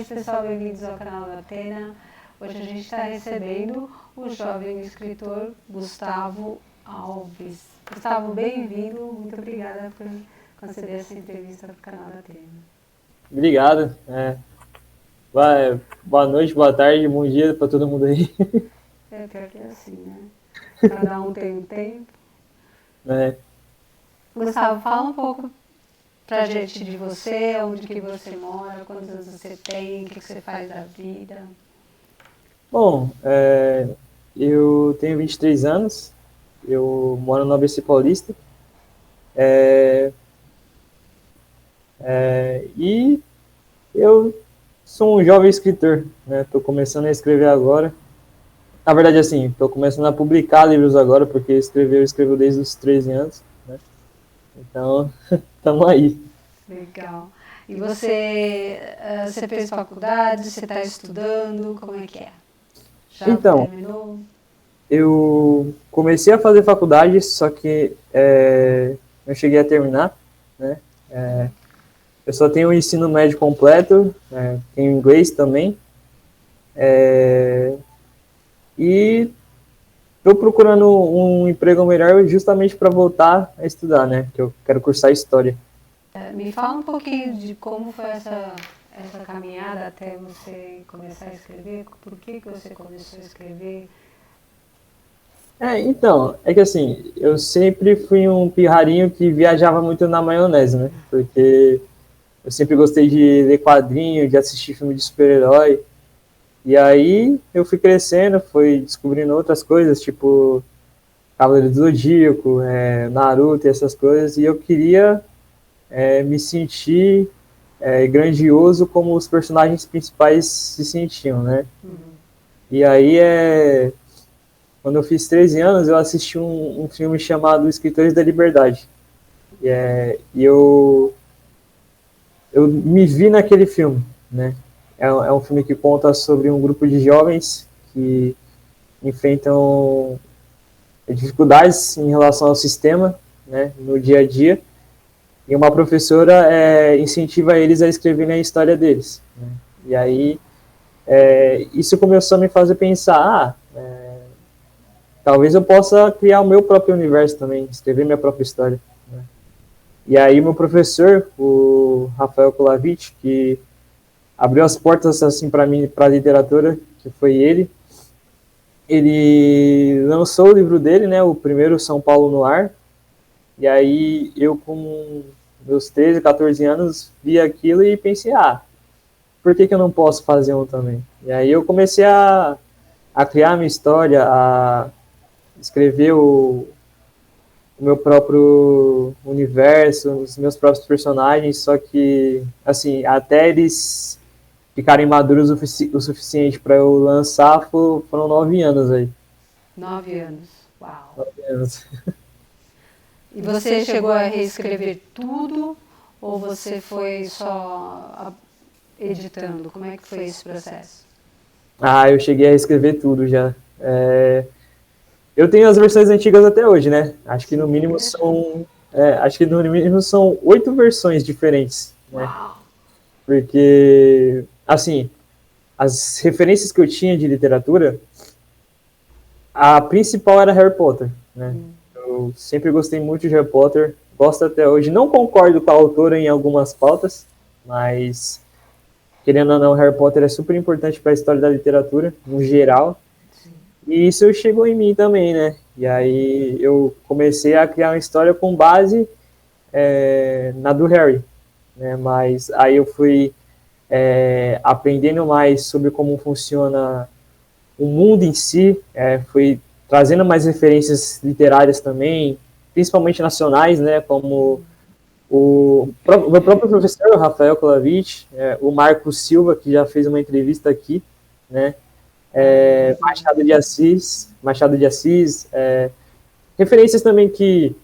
tarde, pessoal, bem-vindos ao canal da Atena. Hoje a gente está recebendo o jovem escritor Gustavo Alves. Gustavo, bem-vindo, muito obrigada por conceder essa entrevista para o canal da Atena. Obrigado. Boa noite, boa tarde, bom dia para todo mundo aí. É pior que é assim, né? Cada um tem um tempo. Gustavo, fala um pouco pra gente de você, onde que você mora, quantos anos você tem, o que você faz da vida. Bom, eu tenho 23 anos, eu moro no ABC Paulista, e eu sou um jovem escritor, né? Estou começando a escrever agora. Na verdade, assim, estou começando a publicar livros agora, porque eu escrevo desde os 13 anos, né? Então, estamos aí. Legal. E você fez faculdade, você está estudando, como é que é? Já Então, terminou? eu comecei a fazer faculdade, só que não cheguei a terminar, né? Eu só tenho o ensino médio completo, tenho inglês também, e estou procurando um emprego melhor justamente para voltar a estudar, né? Que eu quero cursar História. Me fala um pouquinho de como foi essa caminhada até você começar a escrever, por que você começou a escrever? Então, é que assim, eu sempre fui um pirrarinho que viajava muito na maionese, né? Porque eu sempre gostei de ler quadrinho, de assistir filme de super-herói. E aí eu fui crescendo, fui descobrindo outras coisas, tipo Cavaleiro do Zodíaco, Naruto e essas coisas, e eu queria me sentir grandioso como os personagens principais se sentiam, né? Uhum. E aí, quando eu fiz 13 anos, eu assisti um filme chamado Escritores da Liberdade. Eu me vi naquele filme, né? É um filme que conta sobre um grupo de jovens que enfrentam dificuldades em relação ao sistema, né, no dia a dia, e uma professora incentiva eles a escreverem a história deles, né? E aí isso começou a me fazer pensar, talvez eu possa criar o meu próprio universo também, escrever minha própria história, né? E aí meu professor, o Rafael Kolavich, que abriu as portas assim para mim, para a literatura, que foi ele lançou o livro dele, né, o primeiro São Paulo no Ar. E aí eu, com meus 13, 14 anos, vi aquilo e pensei, por que eu não posso fazer um também? E aí eu comecei a criar a minha história, a escrever o meu próprio universo, os meus próprios personagens, só que, assim, até eles ficarem maduros o suficiente para eu lançar, foram 9 anos aí. 9 anos. Uau. 9 anos. E você chegou a reescrever tudo ou você foi só editando? Como é que foi esse processo? Eu cheguei a escrever tudo já. Eu tenho as versões antigas até hoje, né? Acho que no mínimo são 8 versões diferentes, né? Uau! Porque, assim, as referências que eu tinha de literatura, a principal era Harry Potter, né? Eu sempre gostei muito de Harry Potter, gosto até hoje. Não concordo com a autora em algumas pautas, mas, querendo ou não, Harry Potter é super importante para a história da literatura, no geral. Sim. E isso chegou em mim também, né? E aí eu comecei a criar uma história com base na do Harry, né? Mas aí eu fui aprendendo mais sobre como funciona o mundo em si, fui trazendo mais referências literárias também, principalmente nacionais, né? Como o meu próprio professor, o Rafael Kolavich, o Marcos Silva, que já fez uma entrevista aqui, né? Machado de Assis, referências também que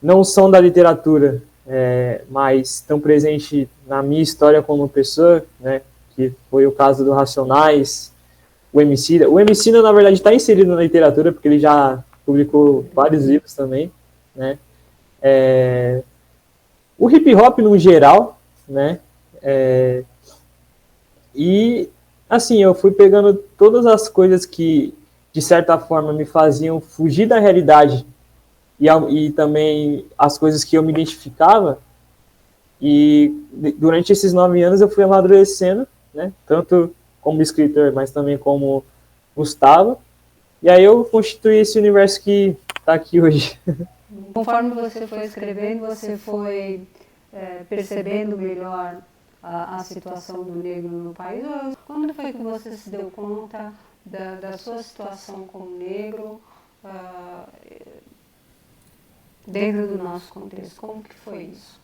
não são da literatura, mas estão presentes na minha história como pessoa, né? Que foi o caso do Racionais, o Emicida. O Emicida, na verdade, está inserido na literatura, porque ele já publicou vários livros também, né? O hip hop no geral, né? E, assim, eu fui pegando todas as coisas que, de certa forma, me faziam fugir da realidade e também as coisas que eu me identificava. E durante esses 9 anos eu fui amadurecendo, né? Tanto como escritor, mas também como Gustavo. E aí eu constituí esse universo que está aqui hoje. Conforme você foi escrevendo, você foi percebendo melhor a situação do negro no país? Ou quando foi que você se deu conta da sua situação como negro dentro do nosso contexto? Como que foi isso?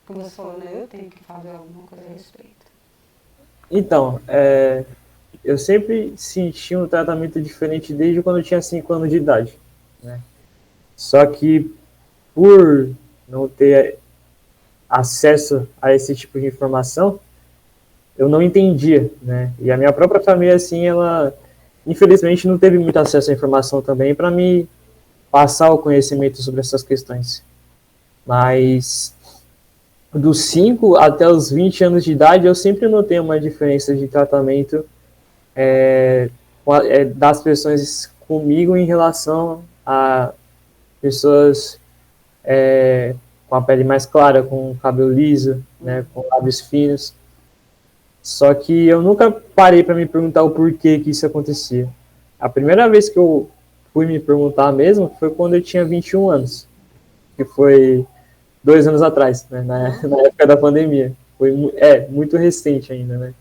Que você falou, né, eu tenho que fazer alguma coisa a respeito. Então, eu sempre senti um tratamento diferente desde quando eu tinha 5 anos de idade, né? Só que por não ter acesso a esse tipo de informação, eu não entendia, né? E a minha própria família, assim, ela infelizmente não teve muito acesso à informação também para me passar o conhecimento sobre essas questões. Mas dos 5 até os 20 anos de idade, eu sempre notei uma diferença de tratamento das pessoas comigo em relação a pessoas com a pele mais clara, com cabelo liso, né, com lábios finos. Só que eu nunca parei para me perguntar o porquê que isso acontecia. A primeira vez que eu fui me perguntar mesmo foi quando eu tinha 21 anos, que foi 2 anos atrás, né, na época da pandemia. Foi muito recente ainda, né?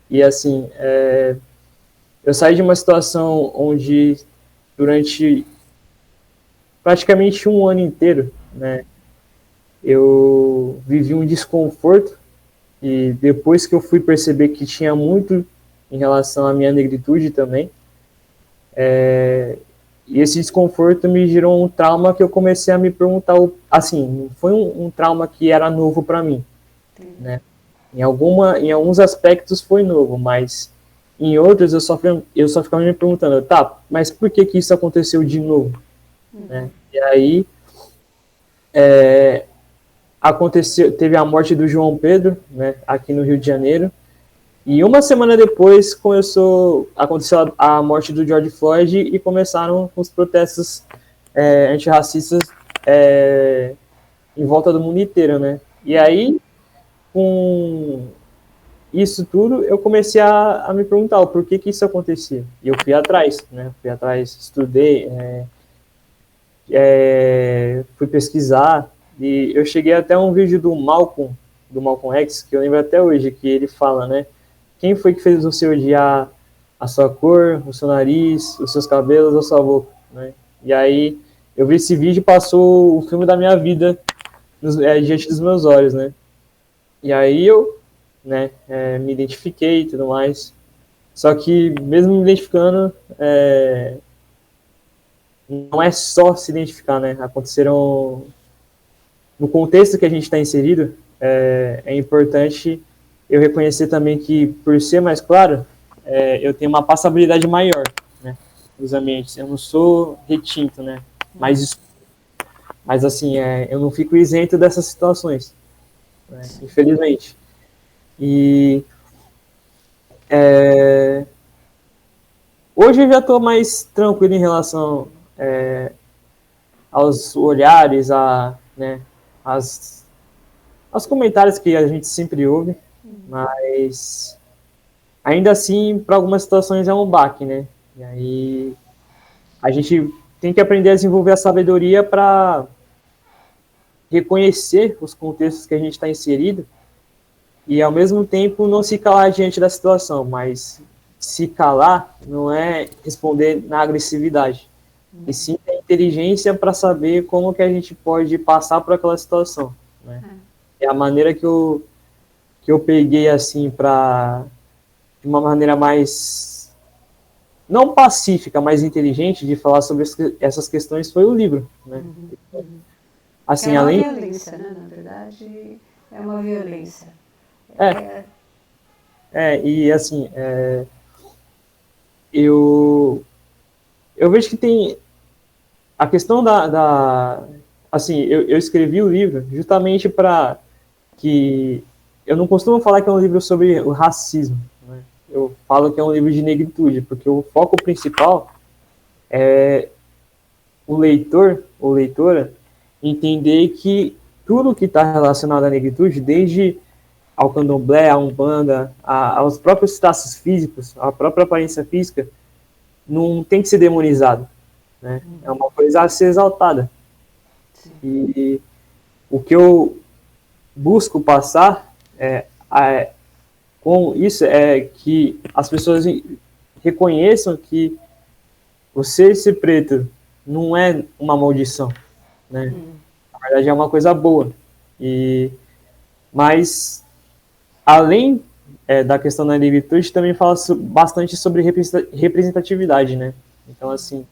E assim, eu saí de uma situação onde durante praticamente um ano inteiro, né, eu vivi um desconforto e depois que eu fui perceber que tinha muito em relação à minha negritude também, e esse desconforto me gerou um trauma que eu comecei a me perguntar, assim, foi um trauma que era novo para mim, né? Em alguns aspectos foi novo, mas em outros eu só ficava me perguntando, tá, mas por que que isso aconteceu de novo? Né? E aí teve a morte do João Pedro, né, aqui no Rio de Janeiro, e uma semana depois aconteceu a morte do George Floyd e começaram os protestos antirracistas em volta do mundo inteiro, né? E aí, com isso tudo, eu comecei a me perguntar o porquê que isso acontecia. E eu fui atrás, né? Fui atrás, estudei, fui pesquisar, e eu cheguei até um vídeo do Malcolm X, que eu lembro até hoje, que ele fala, né? Quem foi que fez você odiar a sua cor, o seu nariz, os seus cabelos, a sua boca, né? E aí eu vi esse vídeo e passou o filme da minha vida diante dos meus olhos, né? E aí eu, né, me identifiquei e tudo mais. Só que mesmo me identificando, não é só se identificar, né? Aconteceram no contexto que a gente está inserido, é importante eu reconhecer também que, por ser mais claro, eu tenho uma passabilidade maior, né, nos ambientes. Eu não sou retinto, né, mas assim, eu não fico isento dessas situações, né, infelizmente. E hoje eu já estou mais tranquilo em relação aos olhares, né, aos comentários que a gente sempre ouve, mas ainda assim, para algumas situações é um baque, né? E aí a gente tem que aprender a desenvolver a sabedoria para reconhecer os contextos que a gente está inserido e, ao mesmo tempo, não se calar diante da situação, mas se calar não é responder na agressividade, e sim a inteligência para saber como que a gente pode passar por aquela situação, né? É a maneira que eu peguei, assim, de uma maneira mais, não pacífica, mas inteligente de falar sobre essas questões foi o livro, né? Assim, é uma violência, né? Na verdade, é uma violência. E assim, eu vejo que tem a questão assim, eu escrevi o livro justamente para que eu não costumo falar que é um livro sobre o racismo, né? Eu falo que é um livro de negritude, porque o foco principal é o leitor ou leitora entender que tudo que está relacionado à negritude, desde ao candomblé, à umbanda, aos próprios traços físicos, à própria aparência física, não tem que ser demonizado, né? É uma coisa a ser exaltada. E o que eu busco passar com isso é que as pessoas reconheçam que você ser preto não é uma maldição, né? Na verdade é uma coisa boa. Mas além da questão da negritude, também fala bastante sobre representatividade, né? Então, assim,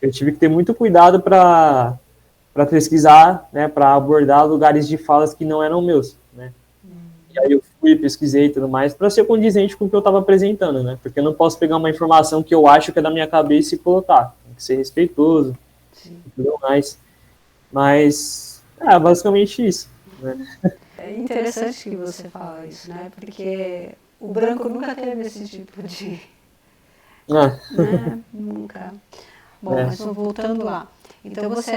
eu tive que ter muito cuidado para pesquisar, né, para abordar lugares de falas que não eram meus, né? E aí eu fui, pesquisei e tudo mais, para ser condizente com o que eu estava apresentando, né? Porque eu não posso pegar uma informação que eu acho que é da minha cabeça e colocar. Tem que ser respeitoso. Sim. E tudo mais. Mas, basicamente isso, né? É interessante que você fala isso, né? Porque o branco nunca teve esse tipo de... Né? Nunca. Bom, mas voltando lá. Então você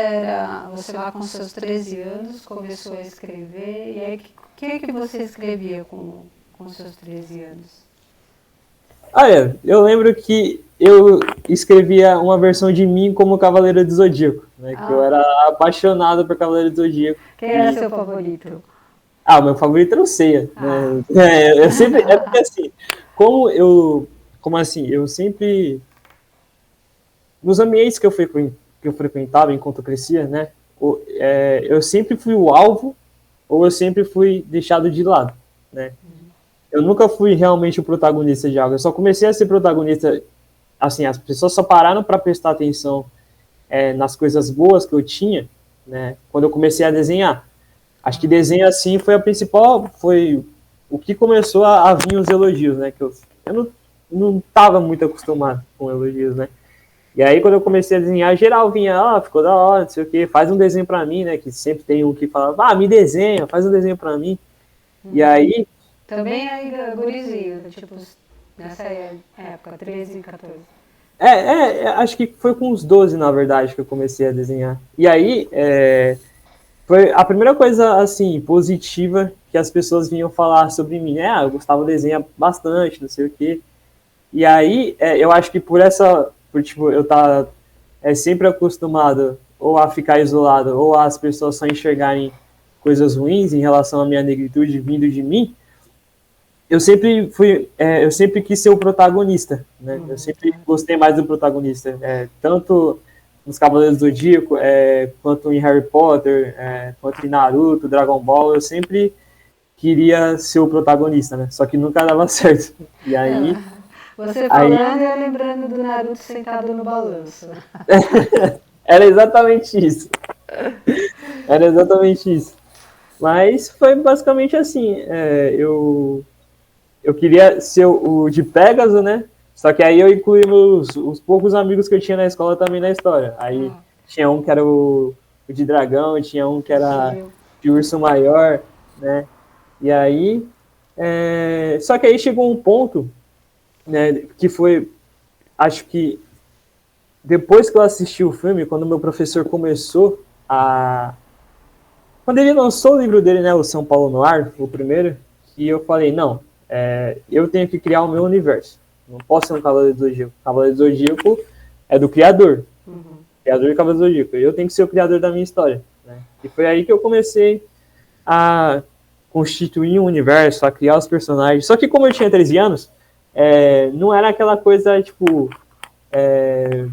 lá com seus 13 anos começou a escrever, e aí o que você escrevia com seus 13 anos? Eu lembro que eu escrevia uma versão de mim como Cavaleiro do Zodíaco, né? Que eu era apaixonado por Cavaleiro do Zodíaco. Quem era seu favorito? Meu favorito era o Seiya, né? Eu sempre, porque assim, eu sempre, nos ambientes que eu frequentava enquanto eu crescia, né? Eu sempre fui o alvo, ou eu sempre fui deixado de lado, né? Eu nunca fui realmente o protagonista de algo. Eu só comecei a ser protagonista, assim, as pessoas só pararam para prestar atenção nas coisas boas que eu tinha, né? Quando eu comecei a desenhar. Acho que desenho assim foi o que começou a vir os elogios, né? Que eu não estava muito acostumado com elogios, né? E aí quando eu comecei a desenhar, geral vinha, ficou da hora, não sei o quê, faz um desenho pra mim, né? Que sempre tem um que fala, me desenha, faz um desenho pra mim. E aí... Também aí, gurizinho, tipo, nessa época, 13, 14. Acho que foi com uns 12, na verdade, que eu comecei a desenhar. E aí, foi a primeira coisa, assim, positiva que as pessoas vinham falar sobre mim, né? O Gustavo desenha bastante, não sei o quê. E aí, eu acho que por tipo, eu estar sempre acostumado ou a ficar isolado, ou as pessoas só enxergarem coisas ruins em relação à minha negritude vindo de mim, eu sempre quis ser o protagonista, né? Eu sempre gostei mais do protagonista, tanto nos Cavaleiros do Zodíaco, quanto em Harry Potter, quanto em Naruto, Dragon Ball, eu sempre queria ser o protagonista, né? Só que nunca dava certo. E aí... Você falando e eu lembrando do Naruto sentado no balanço. Era exatamente isso. Mas foi basicamente assim, eu queria ser o de Pégaso, né? Só que aí eu incluí os poucos amigos que eu tinha na escola também na história. Aí tinha um que era o de dragão, tinha um que era de urso maior, né? E aí... só que aí chegou um ponto, né, que foi... Acho que depois que eu assisti o filme, quando meu professor começou a... Quando ele lançou o livro dele, né, o São Paulo Noir, o primeiro, e eu falei, não, eu tenho que criar o meu universo. Não posso ser um Cavaleiro do Zodíaco. Cavaleiro do Zodíaco é do criador. Criador de Cavaleiro do Zodíaco. Eu tenho que ser o criador da minha história, né? E foi aí que eu comecei a constituir um universo, a criar os personagens. Só que como eu tinha 13 anos, não era aquela coisa, tipo,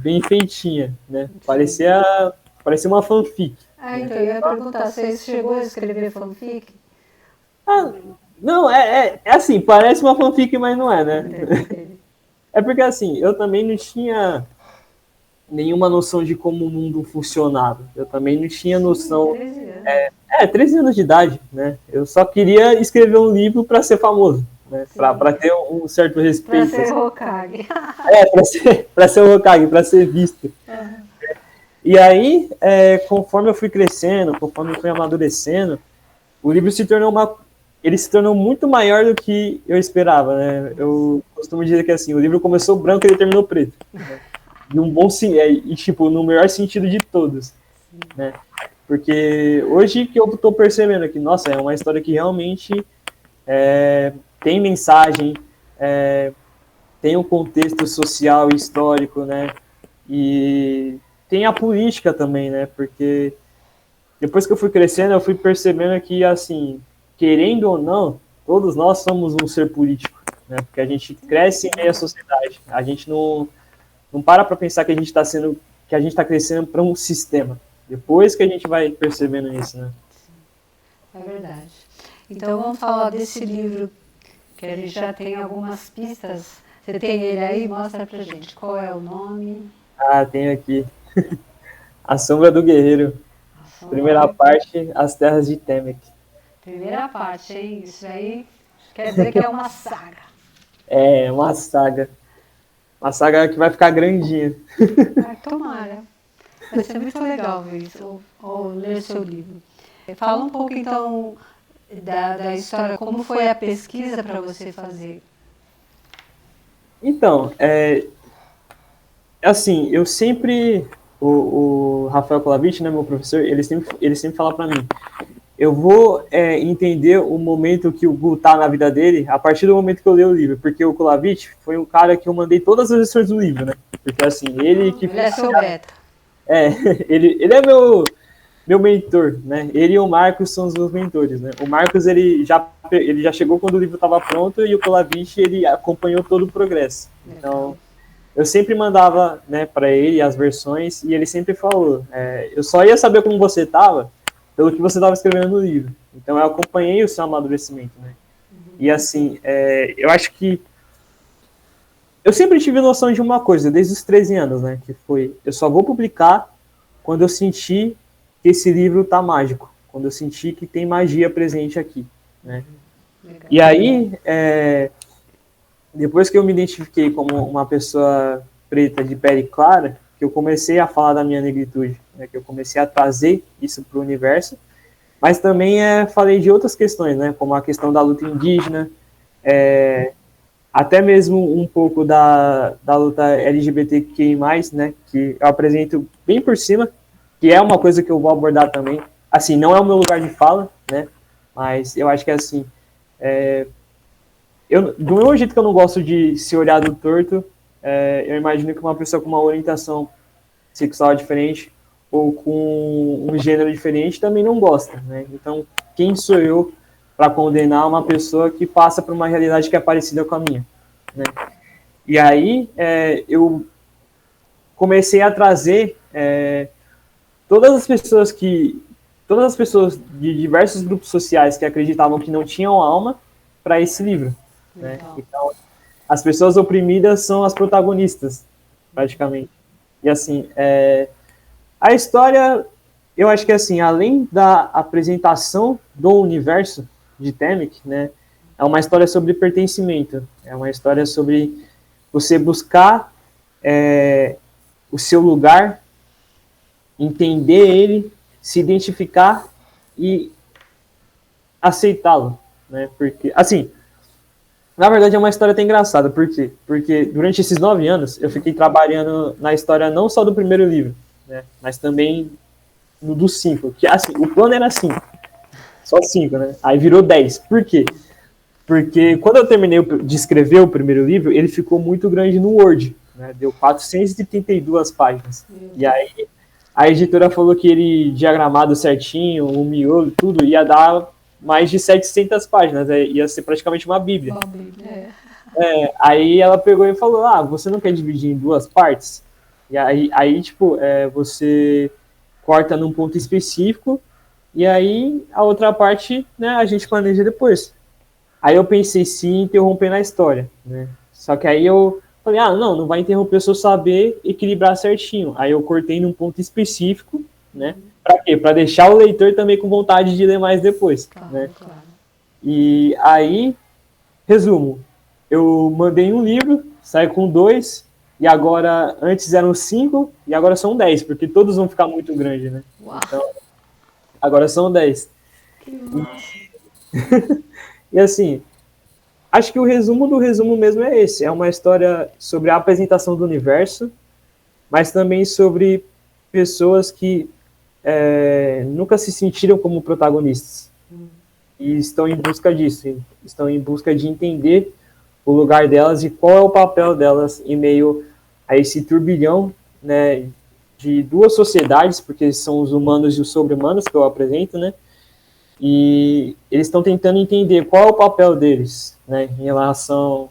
bem feitinha, né? Parecia uma fanfic. Então eu ia perguntar, você chegou a escrever fanfic? Não, assim, parece uma fanfic, mas não é, né? É porque, assim, eu também não tinha nenhuma noção de como o mundo funcionava. Eu também não tinha noção... 13 anos. 13 anos de idade, né? Eu só queria escrever um livro para ser famoso, né? Para ter um certo respeito. Para ser Hokage. Para ser o Hokage, para ser visto. E aí, conforme eu fui crescendo, conforme eu fui amadurecendo, o livro se tornou ele se tornou muito maior do que eu esperava, né? Eu costumo dizer que assim, o livro começou branco e ele terminou preto. Né? De um bom e tipo, no melhor sentido de todos, né? Porque hoje que eu tô percebendo que, nossa, é uma história que realmente tem mensagem, tem um contexto social e histórico, né? E tem a política também, né? Porque depois que eu fui crescendo, eu fui percebendo que, assim, querendo ou não, todos nós somos um ser político, né? Porque a gente cresce em meio à sociedade. A gente não para pensar que a gente está sendo, que a gente está crescendo para um sistema. Depois que a gente vai percebendo isso, né? É verdade. Então vamos falar desse livro, que a gente já tem algumas pistas. Você tem ele aí? Mostra pra gente. Qual é o nome? Ah, tenho aqui. A Sombra do Guerreiro. Primeira parte, As Terras de Temec. Primeira parte, hein? Isso aí quer dizer que é uma saga. É, uma saga. Uma saga que vai ficar grandinha. Ai, tomara. Vai ser muito legal ver isso, ou ler seu livro. Fala um pouco, então, da história, como foi a pesquisa para você fazer? Então, assim, eu sempre... O Rafael Colavich, né, meu professor, ele sempre fala para mim, eu vou entender o momento que o Gu tá na vida dele a partir do momento que eu ler o livro, porque o Colavich foi um cara que eu mandei todas as lições do livro, né? Porque assim, ele é seu beta. Ele é meu mentor, né? Ele e o Marcos são os meus mentores, né? O Marcos, ele já chegou quando o livro estava pronto e o Colavich, ele acompanhou todo o progresso. Então, eu sempre mandava, né, para ele as versões e ele sempre falou, eu só ia saber como você estava pelo que você estava escrevendo no livro. Então, eu acompanhei o seu amadurecimento, né? E assim, eu acho que eu sempre tive noção de uma coisa, desde os 13 anos, né? Que foi, eu só vou publicar quando eu sentir que esse livro tá mágico, quando eu sentir que tem magia presente aqui, né? Legal. E aí, depois que eu me identifiquei como uma pessoa preta de pele clara, que eu comecei a falar da minha negritude, né? Que eu comecei a trazer isso para o universo, mas também falei de outras questões, né? Como a questão da luta indígena, até mesmo um pouco da luta LGBTQI+, né? Que eu apresento bem por cima, que é uma coisa que eu vou abordar também. Assim, não é o meu lugar de fala, né? Mas eu acho que, assim, do mesmo jeito que eu não gosto de ser olhado torto, eu imagino que uma pessoa com uma orientação sexual diferente ou com um gênero diferente também não gosta, né? Então, quem sou eu para condenar uma pessoa que passa por uma realidade que é parecida com a minha, né? E aí, eu comecei a trazer todas as pessoas de diversos grupos sociais que acreditavam que não tinham alma para esse livro, né? Então, as pessoas oprimidas são as protagonistas, praticamente. E assim, a história, eu acho que assim, além da apresentação do universo de Temec, né, é uma história sobre pertencimento, é uma história sobre você buscar o seu lugar, entender ele, se identificar e aceitá-lo, né? Porque, assim, na verdade é uma história até engraçada, por quê? Porque durante esses 9 anos eu fiquei trabalhando na história não só do primeiro livro, né, mas também no dos 5, que assim, o plano era 5, só 5, né? Aí virou 10. Por quê? Porque quando eu terminei de escrever o primeiro livro, ele ficou muito grande no Word, né? Deu 432 páginas. E aí a editora falou que ele, diagramado certinho, o miolo, tudo, ia dar mais de 700 páginas, ia ser praticamente uma bíblia. Aí ela pegou e falou, você não quer dividir em 2 partes? E aí tipo, você corta num ponto específico, e aí a outra parte, né, a gente planeja depois. Aí eu pensei sim interromper na história, né? Só que aí eu falei, não vai interromper se eu saber equilibrar certinho. Aí eu cortei num ponto específico, né? Pra quê? Pra deixar o leitor também com vontade de ler mais depois, né? Claro. E aí, resumo, eu mandei um livro, saí com 2, e agora, antes eram 5, e agora são 10, porque todos vão ficar muito grandes, né? Uau. Então, agora são 10. Que E assim, acho que o resumo do resumo mesmo é esse. É uma história sobre a apresentação do universo, mas também sobre pessoas que nunca se sentiram como protagonistas. E estão em busca disso. Estão em busca de entender o lugar delas e qual é o papel delas em meio a esse turbilhão, né, de duas sociedades, porque são os humanos e os sobre-humanos que eu apresento, né? E eles estão tentando entender qual é o papel deles, né, em relação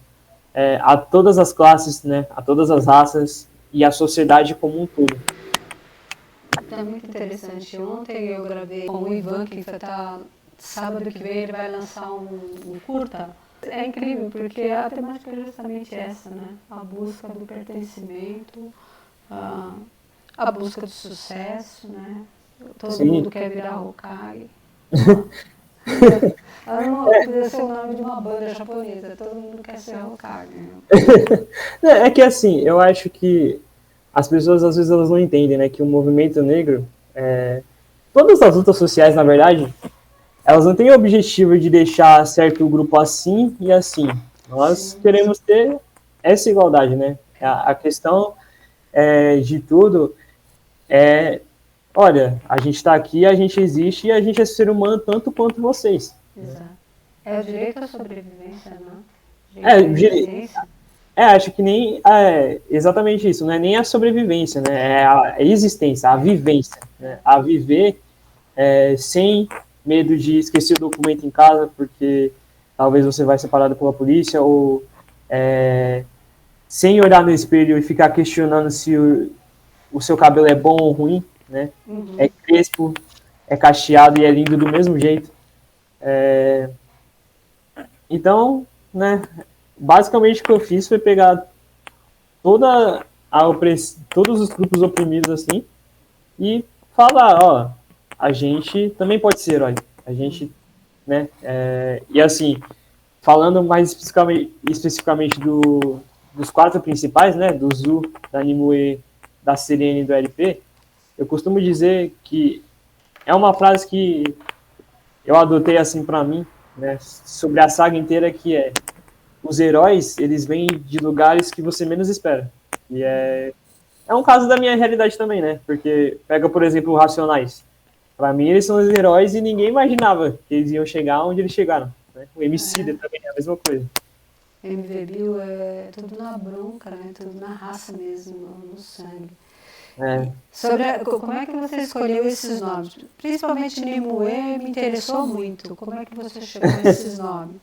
a todas as classes, né, a todas as raças e a sociedade como um todo. É muito interessante. Ontem eu gravei com o Ivan, que vai estar sábado que vem, ele vai lançar um curta. É incrível, porque a temática é justamente essa, né? A busca do pertencimento, a busca do sucesso, né? Todo Sim. mundo quer virar Hokage. Podia ser o nome de uma banda japonesa, todo mundo quer ser Hokage. É que assim, eu acho que as pessoas às vezes elas não entendem, né, que o movimento negro, todas as lutas sociais, na verdade, elas não têm o objetivo de deixar certo grupo assim e assim. Nós queremos ter essa igualdade, né? A questão de tudo olha, a gente está aqui, a gente existe e a gente é ser humano tanto quanto vocês. Exato. É o direito à sobrevivência, não? Acho que nem exatamente isso, não é nem a sobrevivência, né? É a existência, a vivência, né? A viver sem medo de esquecer o documento em casa, porque talvez você vai ser parado pela polícia, ou sem olhar no espelho e ficar questionando se o seu cabelo é bom ou ruim, né? Uhum. É crespo, é cacheado e é lindo do mesmo jeito. Então, né, basicamente o que eu fiz foi pegar todos os grupos oprimidos assim e falar, ó, a gente também pode ser herói. A gente, né, e assim, falando mais especificamente dos quatro principais, né, do Zu, da Nimue, da Sirene e do LP, eu costumo dizer que é uma frase que eu adotei assim para mim, né, sobre a saga inteira, que os heróis, eles vêm de lugares que você menos espera. E é um caso da minha realidade também, né? Porque pega, por exemplo, o Racionais. Para mim, eles são os heróis e ninguém imaginava que eles iam chegar onde eles chegaram. Né? O Emicida também é a mesma coisa. MV Bill é tudo na bronca, né? Tudo na raça mesmo, no sangue. Como é que você escolheu esses nomes? Principalmente Nimue me interessou muito. Como é que você chegou a esses nomes?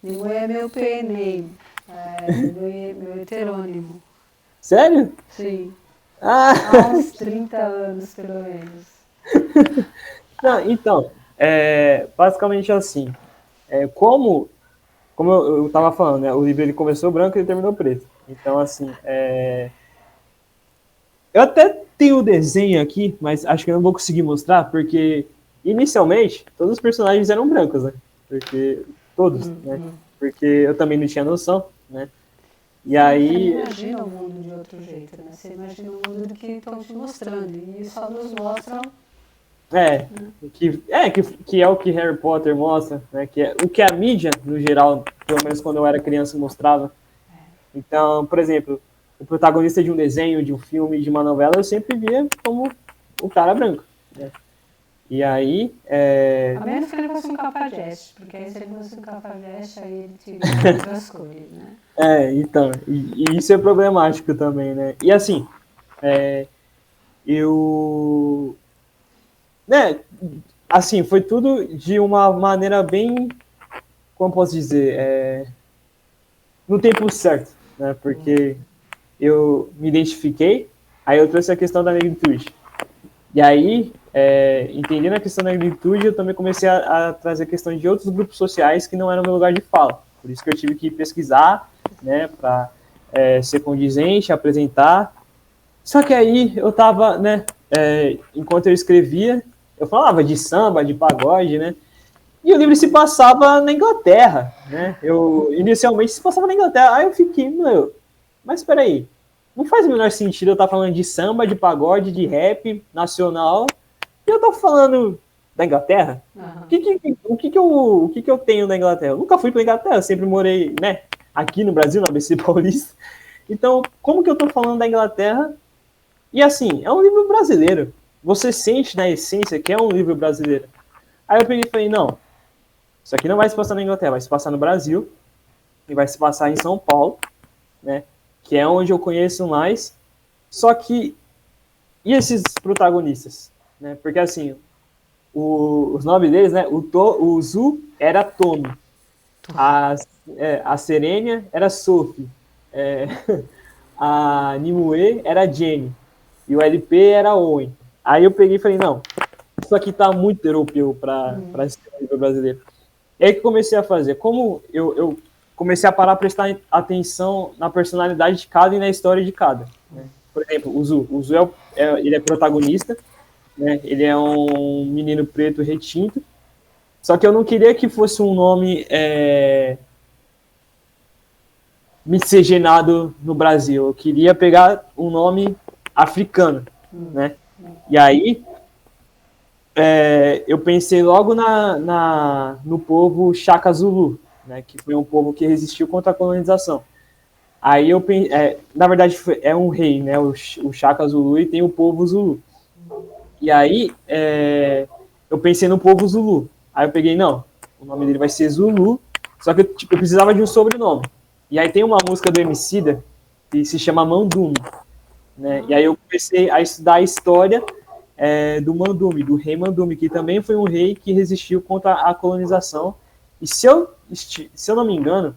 Nimue é meu PName, meu heterônimo. Sério? Sim. Há uns 30 anos, pelo menos. Não, então, basicamente assim, como eu estava falando, né, o livro ele começou branco e ele terminou preto. Então, assim, eu até tenho o desenho aqui, mas acho que eu não vou conseguir mostrar, porque inicialmente todos os personagens eram brancos, né? Porque todos, né? Porque eu também não tinha noção, né? E aí. Você imagina o mundo de outro jeito, né? Você imagina o mundo do que estão te mostrando, e só nos mostram. Que é o que Harry Potter mostra, né? Que é o que a mídia, no geral, pelo menos quando eu era criança, mostrava. Então, por exemplo, o protagonista de um desenho, de um filme, de uma novela, eu sempre via como o cara branco. Né? E aí. A menos que ele fosse um cafajeste, porque aí se ele fosse um cafajeste, aí ele teria outras cores, né? Então, e isso é problemático também, né? E assim, eu. Né, assim, foi tudo de uma maneira bem. Como posso dizer? No tempo certo, né? Porque eu me identifiquei, aí eu trouxe a questão da negritude. E aí, entendendo a questão da negritude, eu também comecei a trazer a questão de outros grupos sociais que não eram meu lugar de fala. Por isso que eu tive que pesquisar, né, para ser condizente, apresentar. Só que aí eu tava, né, enquanto eu escrevia, eu falava de samba, de pagode, né, e o livro se passava na Inglaterra, né, inicialmente se passava na Inglaterra, aí eu fiquei, mas espera aí, não faz o menor sentido eu estar falando de samba, de pagode, de rap nacional, e eu tô falando da Inglaterra, Aham. o que eu tenho da Inglaterra? Eu nunca fui para Inglaterra, eu sempre morei, né, aqui no Brasil, na ABC Paulista. Então, como que eu tô falando da Inglaterra? E assim, é um livro brasileiro. Você sente na essência que é um livro brasileiro. Aí eu peguei e falei, não, isso aqui não vai se passar na Inglaterra, vai se passar no Brasil e vai se passar em São Paulo, né? Que é onde eu conheço mais. Só que, e esses protagonistas? Né? Porque assim, os nomes deles, né? O Zu era Tommy, a, a Serênia era Sophie, é, a Nimue era Jenny e o LP era Owen. Aí eu peguei e falei, não, isso aqui tá muito europeu para esse livro brasileiro. E aí que comecei a fazer. Como eu comecei a parar, prestar atenção na personalidade de cada e na história de cada. Né? Por exemplo, o Zu. O Zu ele é protagonista, né? Ele é um menino preto retinto. Só que eu não queria que fosse um nome miscigenado no Brasil. Eu queria pegar um nome africano, né? E aí eu pensei logo no povo Shaka Zulu, né? Que foi um povo que resistiu contra a colonização. Aí eu pensei, na verdade é um rei, né? O Shaka Zulu e tem o povo Zulu. E aí eu pensei no povo Zulu. Aí eu peguei, não, o nome dele vai ser Zulu, só que eu precisava de um sobrenome. E aí tem uma música do Emicida que se chama Mandume, né? E aí eu comecei a estudar a história do Mandume, do rei Mandume, que também foi um rei que resistiu contra a colonização. E se eu não me engano,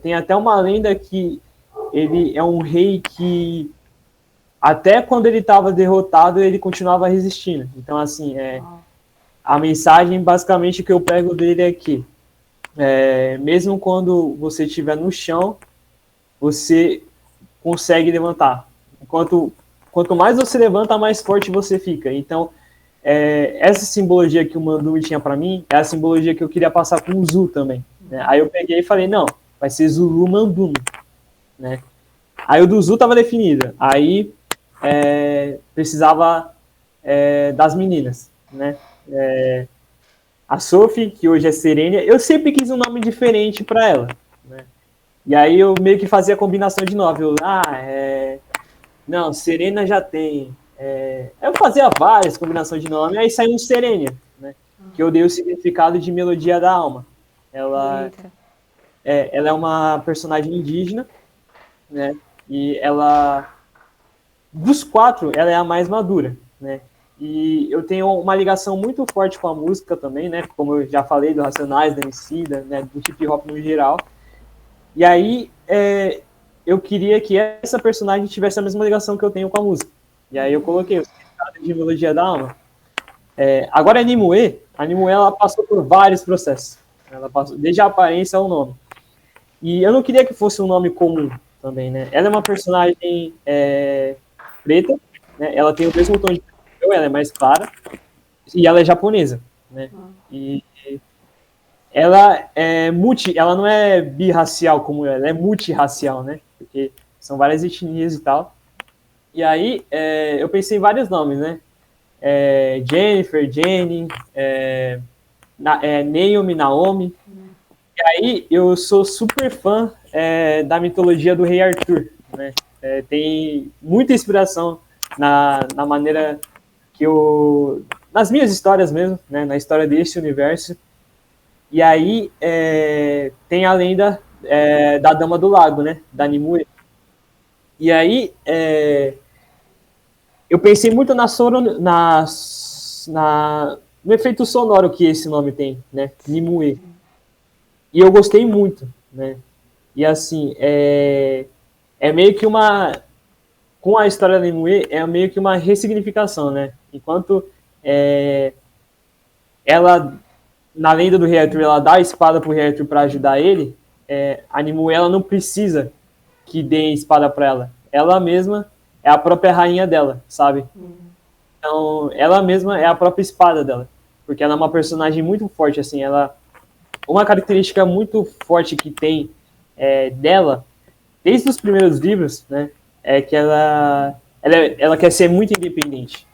tem até uma lenda que ele é um rei que até quando ele estava derrotado, ele continuava resistindo. Então, assim, a mensagem basicamente que eu pego dele é que mesmo quando você estiver no chão, você consegue levantar. Quanto mais você levanta, mais forte você fica. Então, essa simbologia que o Mandume tinha para mim é a simbologia que eu queria passar com o Zu também. Né? Aí eu peguei e falei, não, vai ser Zulu Mandume. Né? Aí o do Zu estava definido. Aí precisava das meninas. Né? A Sophie, que hoje é Serênia, eu sempre quis um nome diferente para ela. Né? E aí eu meio que fazia a combinação de nome. Não, Serena já tem. Eu fazia várias combinações de nome, aí saiu um Serênia, né? Que eu dei o significado de melodia da alma. Ela é uma personagem indígena, né? E ela, dos quatro, ela é a mais madura, né? E eu tenho uma ligação muito forte com a música também, né? Como eu já falei, do Racionais, da Emicida, né? Do hip hop no geral. E aí, eu queria que essa personagem tivesse a mesma ligação que eu tenho com a música. E aí eu coloquei o significado de melodia da alma. Agora a Nimue ela passou por vários processos. Ela passou desde a aparência ao nome. E eu não queria que fosse um nome comum também, né? Ela é uma personagem preta, né? Ela tem o mesmo tom de cabelo, ela é mais clara, e ela é japonesa, né? E ela ela não é birracial como ela é multirracial, né? Porque são várias etnias e tal. E aí eu pensei em vários nomes, né? Jennifer, Jenny, Naomi, Naomi. E aí eu sou super fã da mitologia do Rei Arthur, né? Tem muita inspiração na maneira que eu... nas minhas histórias mesmo, né? Na história desse universo. E aí tem a lenda da Dama do Lago, né? Da Nimue. E aí eu pensei muito no efeito sonoro que esse nome tem, né? Nimue. E eu gostei muito, né? E assim, meio que com a história da Nimue, é meio que uma ressignificação, né? Enquanto ela, na lenda do Rei Arthur, ela dá a espada pro Rei Arthur pra ajudar ele, a Nimue, ela não precisa que deem espada pra ela. Ela mesma é a própria rainha dela, sabe? Então, ela mesma é a própria espada dela. Porque ela é uma personagem muito forte, assim, uma característica muito forte que tem dela, desde os primeiros livros, né, é que ela quer ser muito independente.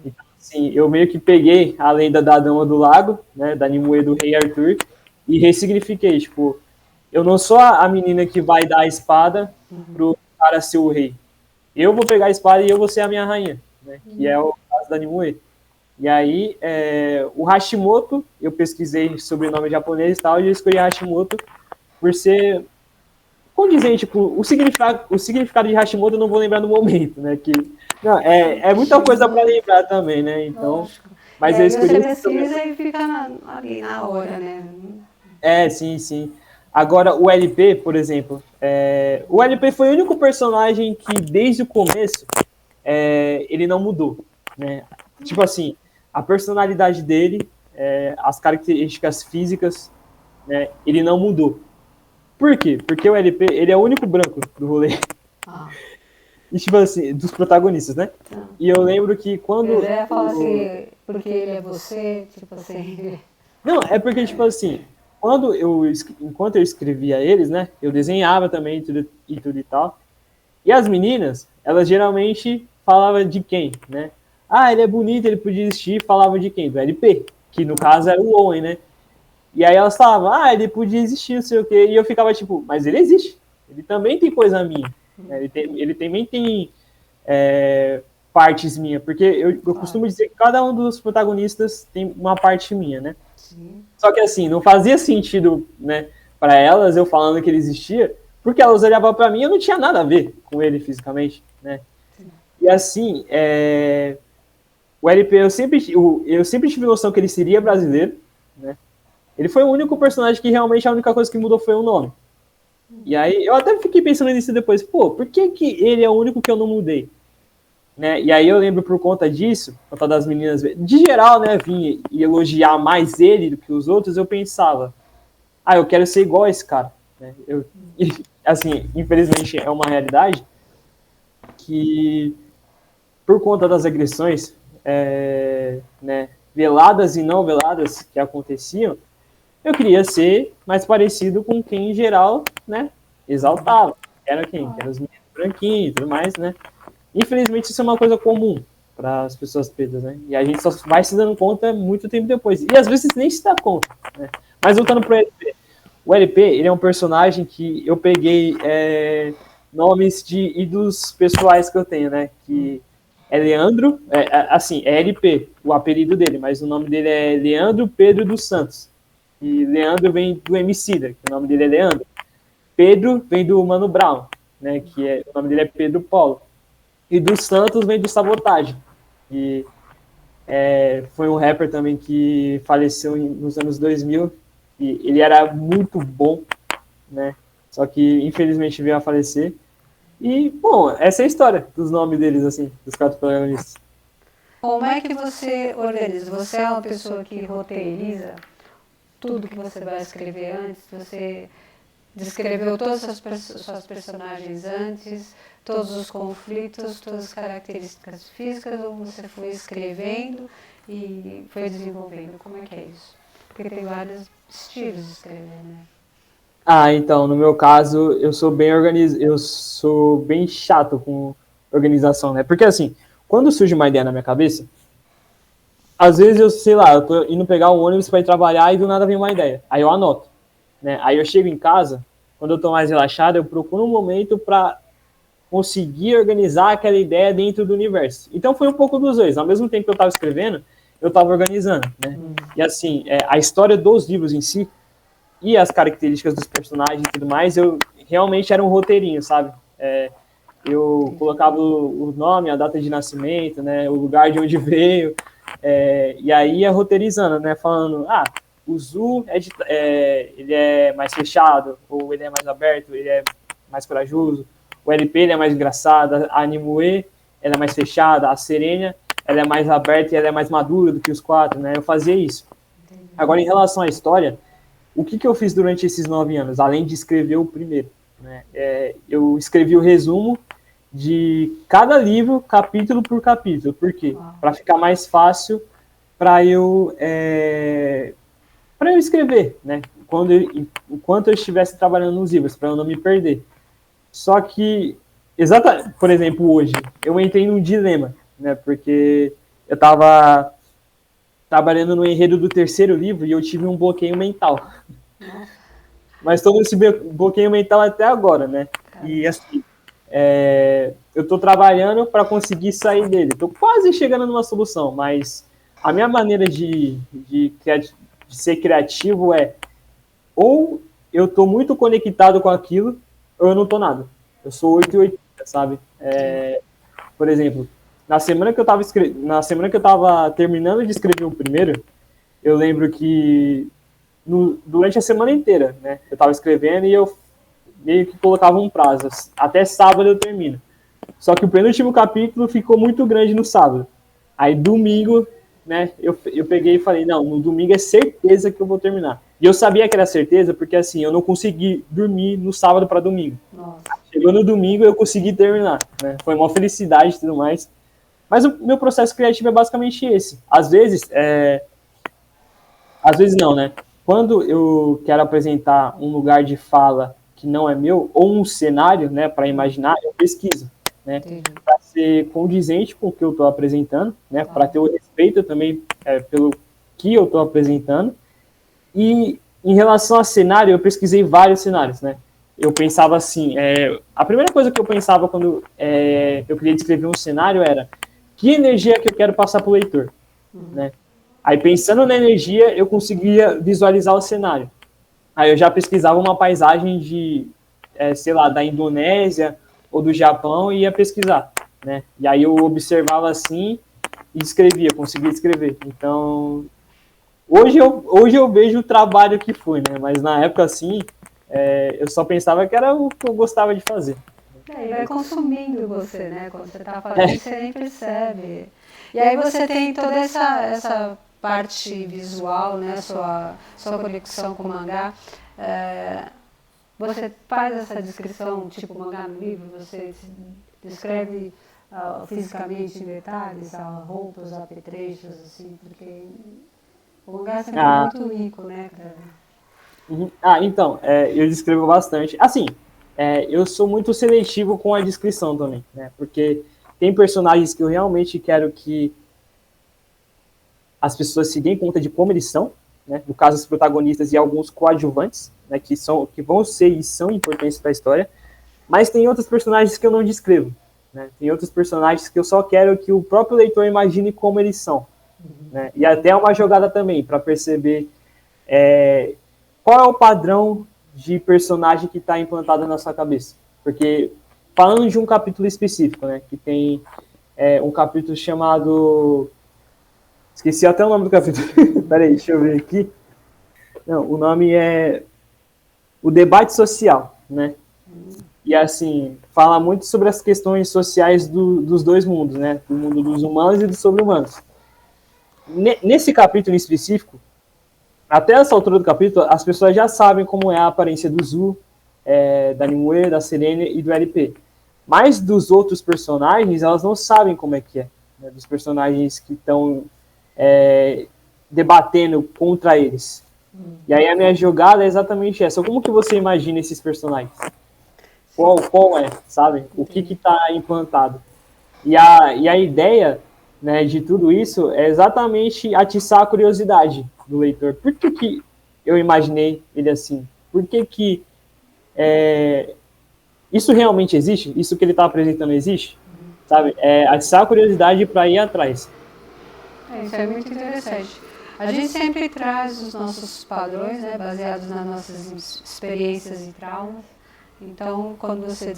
Então, Sim, eu meio que peguei a lenda da Dama do Lago, né, da Nimue do Rei Arthur, e ressignifiquei, tipo, eu não sou a menina que vai dar a espada pro cara ser o rei. Eu vou pegar a espada e eu vou ser a minha rainha, né, que é o caso da Nimue. E aí, o Hashimoto, eu pesquisei sobre o nome japonês e tal, e eu escolhi Hashimoto por ser condizente, tipo, o significado de Hashimoto eu não vou lembrar no momento, né, que não, é muita coisa para lembrar também, né, então, Lógico. E mas eu aí escolhi você esse sobre. pesquisa e fica ali na hora, né? Sim, sim. Agora, o LP, por exemplo, o LP foi o único personagem que, desde o começo, ele não mudou, né? Tipo assim, a personalidade dele, as características físicas, né, ele não mudou. Por quê? Porque o LP, ele é o único branco do rolê. Ah, E, tipo assim, dos protagonistas, né? tá. E eu lembro que Eu quando... já ia falar assim, porque ele é você, tipo assim. Não, é porque, tipo assim, enquanto eu escrevia eles, né, eu desenhava também e tudo e tal. E as meninas, elas geralmente falavam de quem, né? Ah, ele é bonito, ele podia existir, falavam de quem? Do LP, que no caso era o Owen, né? E aí elas falavam, ah, ele podia existir, não sei o quê. E eu ficava tipo, mas ele existe. Ele também tem coisa minha. Né? Ele também tem partes minhas. Porque eu Claro. costumo dizer que cada um dos protagonistas tem uma parte minha, né? Sim. Só que assim, não fazia sentido, né, para elas eu falando que ele existia, porque elas olhavam para mim e eu não tinha nada a ver com ele fisicamente, né? E assim, o LP eu sempre tive noção que ele seria brasileiro, né? Ele foi o único personagem que realmente a única coisa que mudou foi o nome. E aí eu até fiquei pensando nisso depois, pô, por que que ele é o único que eu não mudei? Né? E aí eu lembro por conta disso, por conta das meninas, de geral, né, vir e elogiar mais ele do que os outros, eu pensava, eu quero ser igual a esse cara. Né? Assim, infelizmente é uma realidade que, por conta das agressões, né, veladas e não veladas que aconteciam, eu queria ser mais parecido com quem, em geral, né, exaltava. Era quem? Que eram os meninos branquinhos e tudo mais, né? Infelizmente, isso é uma coisa comum para as pessoas pretas, né? E a gente só vai se dando conta muito tempo depois. E às vezes nem se dá conta, né? Mas voltando pro LP, o LP, ele é um personagem que eu peguei nomes de ídolos pessoais que eu tenho, né? Que é Leandro, assim, é LP, o apelido dele, mas o nome dele é Leandro Pedro dos Santos. E Leandro vem do Emicida, que o nome dele é Leandro. Pedro vem do Mano Brown, né? O nome dele é Pedro Paulo. E dos Santos vem do Sabotagem. E foi um rapper também que faleceu nos anos 2000. E ele era muito bom, né? Só que infelizmente veio a falecer. E, bom, essa é a história dos nomes deles, assim, dos 4 protagonistas. Como é que você organiza? Você é uma pessoa que roteiriza tudo que você vai escrever antes? Você descreveu todas suas personagens antes, todos os conflitos, todas as características físicas, ou você foi escrevendo e foi desenvolvendo? Como é que é isso? Porque tem vários estilos de escrever, né? Então, no meu caso, eu sou bem chato com organização, né? Porque assim, quando surge uma ideia na minha cabeça, às vezes eu, sei lá, eu tô indo pegar um ônibus para ir trabalhar e do nada vem uma ideia. Aí eu anoto, né? Aí eu chego em casa, quando eu tô mais relaxado, eu procuro um momento para conseguir organizar aquela ideia dentro do universo. Então foi um pouco dos dois. Ao mesmo tempo que eu estava escrevendo, eu estava organizando, né? E assim, a história dos livros em si e as características dos personagens e tudo mais, eu realmente era um roteirinho, sabe? Eu colocava o nome, a data de nascimento, né? O lugar de onde veio, e aí ia roteirizando, né? Falando, o Zu ele é mais fechado, ou ele é mais aberto, ele é mais corajoso. O LP ele é mais engraçado, a Nimue ela é mais fechada, a Serena ela é mais aberta e ela é mais madura do que os 4, né? Eu fazia isso. Agora, em relação à história, o que eu fiz durante esses 9 anos, além de escrever o primeiro? Né? Eu escrevi o resumo de cada livro, capítulo por capítulo. Por quê? Para ficar mais fácil para eu escrever, né? Enquanto eu estivesse trabalhando nos livros, para eu não me perder. Só que, por exemplo, hoje, eu entrei num dilema, né? Porque eu estava trabalhando no enredo do terceiro livro e eu tive um bloqueio mental. Mas estou nesse bloqueio mental até agora, né? E assim, eu estou trabalhando para conseguir sair dele. Estou quase chegando numa solução, mas a minha maneira de ser criativo é ou eu estou muito conectado com aquilo, ou eu não estou nada. Eu sou 880, sabe? Por exemplo, na semana que eu estava terminando de escrever o primeiro, eu lembro que durante a semana inteira, né, eu estava escrevendo e eu meio que colocava um prazo. Até sábado eu termino. Só que o penúltimo capítulo ficou muito grande no sábado. Aí domingo, né, eu peguei e falei, não, no domingo é certeza que eu vou terminar. E eu sabia que era certeza, porque assim, eu não consegui dormir no sábado para domingo. Nossa. Chegou no domingo eu consegui terminar, né? Foi uma felicidade e tudo mais. Mas o meu processo criativo é basicamente esse. Às vezes não, né? Quando eu quero apresentar um lugar de fala que não é meu, ou um cenário, né, para imaginar, eu pesquiso, né? Para ser condizente com o que eu estou apresentando, né? Para ter o respeito também pelo que eu estou apresentando. E em relação a cenário, eu pesquisei vários cenários, né? Eu pensava assim, a primeira coisa que eu pensava quando eu queria descrever um cenário era que energia que eu quero passar para o leitor, né? Aí pensando na energia, eu conseguia visualizar o cenário. Aí eu já pesquisava uma paisagem de, sei lá, da Indonésia ou do Japão e ia pesquisar, né? E aí eu observava assim e escrevia, conseguia escrever. Então, hoje eu vejo o trabalho que foi, né? Mas na época, assim, eu só pensava que era o que eu gostava de fazer. E vai consumindo você, né? Quando você está fazendo, você nem percebe. E aí você tem toda essa parte visual, né? Sua conexão com o mangá. Você faz essa descrição, tipo mangá no livro, você descreve fisicamente em detalhes, roupas, apetrechos, assim, porque o mangá é sempre muito rico, né, cara? Então, eu descrevo bastante. Assim, eu sou muito seletivo com a descrição também, né? Porque tem personagens que eu realmente quero que as pessoas se deem conta de como eles são, né? No caso, os protagonistas e alguns coadjuvantes, né? Que vão ser e são importantes para a história. Mas tem outros personagens que eu não descrevo, né? Tem outros personagens que eu só quero que o próprio leitor imagine como eles são, né? E até uma jogada também para perceber qual é o padrão de personagem que está implantado na sua cabeça. Porque, falando de um capítulo específico, né, que tem um capítulo chamado... Esqueci até o nome do capítulo. Peraí, deixa eu ver aqui. Não, o nome é O Debate Social, né? E, assim, fala muito sobre as questões sociais dos dois mundos, né? Do mundo dos humanos e dos sobre-humanos. Nesse capítulo em específico, até essa altura do capítulo, as pessoas já sabem como é a aparência do Zu, da Nimue, da Serene e do LP. Mas dos outros personagens, elas não sabem como é que é. Né? Dos personagens que estão debatendo contra eles. E aí a minha jogada é exatamente essa. Como que você imagina esses personagens? Qual é, sabe? O que está implantado? E a ideia, né, de tudo isso é exatamente atiçar a curiosidade do leitor. Por que eu imaginei ele assim? Por que isso realmente existe? Isso que ele está apresentando existe? Sabe? Atiçar a curiosidade para ir atrás. Isso é muito interessante. A gente sempre traz os nossos padrões, né, baseados nas nossas experiências e traumas. Então, quando você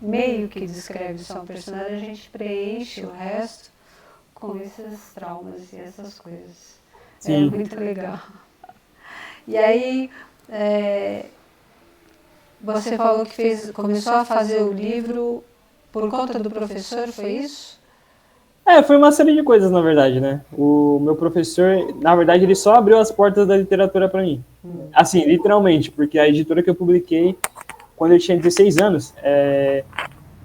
meio que descreve só um personagem, a gente preenche o resto com esses traumas e essas coisas. Sim. É muito legal. E aí, você falou que começou a fazer o livro por conta do professor, foi isso? Foi uma série de coisas, na verdade, né? O meu professor, na verdade, ele só abriu as portas da literatura para mim. Assim, literalmente, porque a editora que eu publiquei, quando eu tinha 16 anos,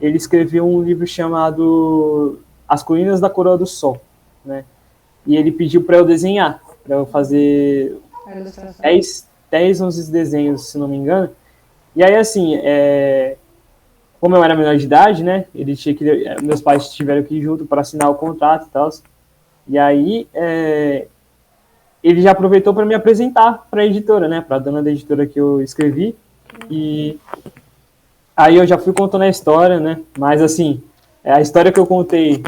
ele escreveu um livro chamado As Colinas da Coroa do Sol, né? E ele pediu para eu desenhar, para eu fazer 10, 11 desenhos, se não me engano. E aí, assim, como eu era menor de idade, né? Meus pais tiveram que ir junto para assinar o contrato e tal. E aí, ele já aproveitou para me apresentar para a editora, né? Para a dona da editora que eu escrevi. E aí eu já fui contando a história, né? Mas assim, a história que eu contei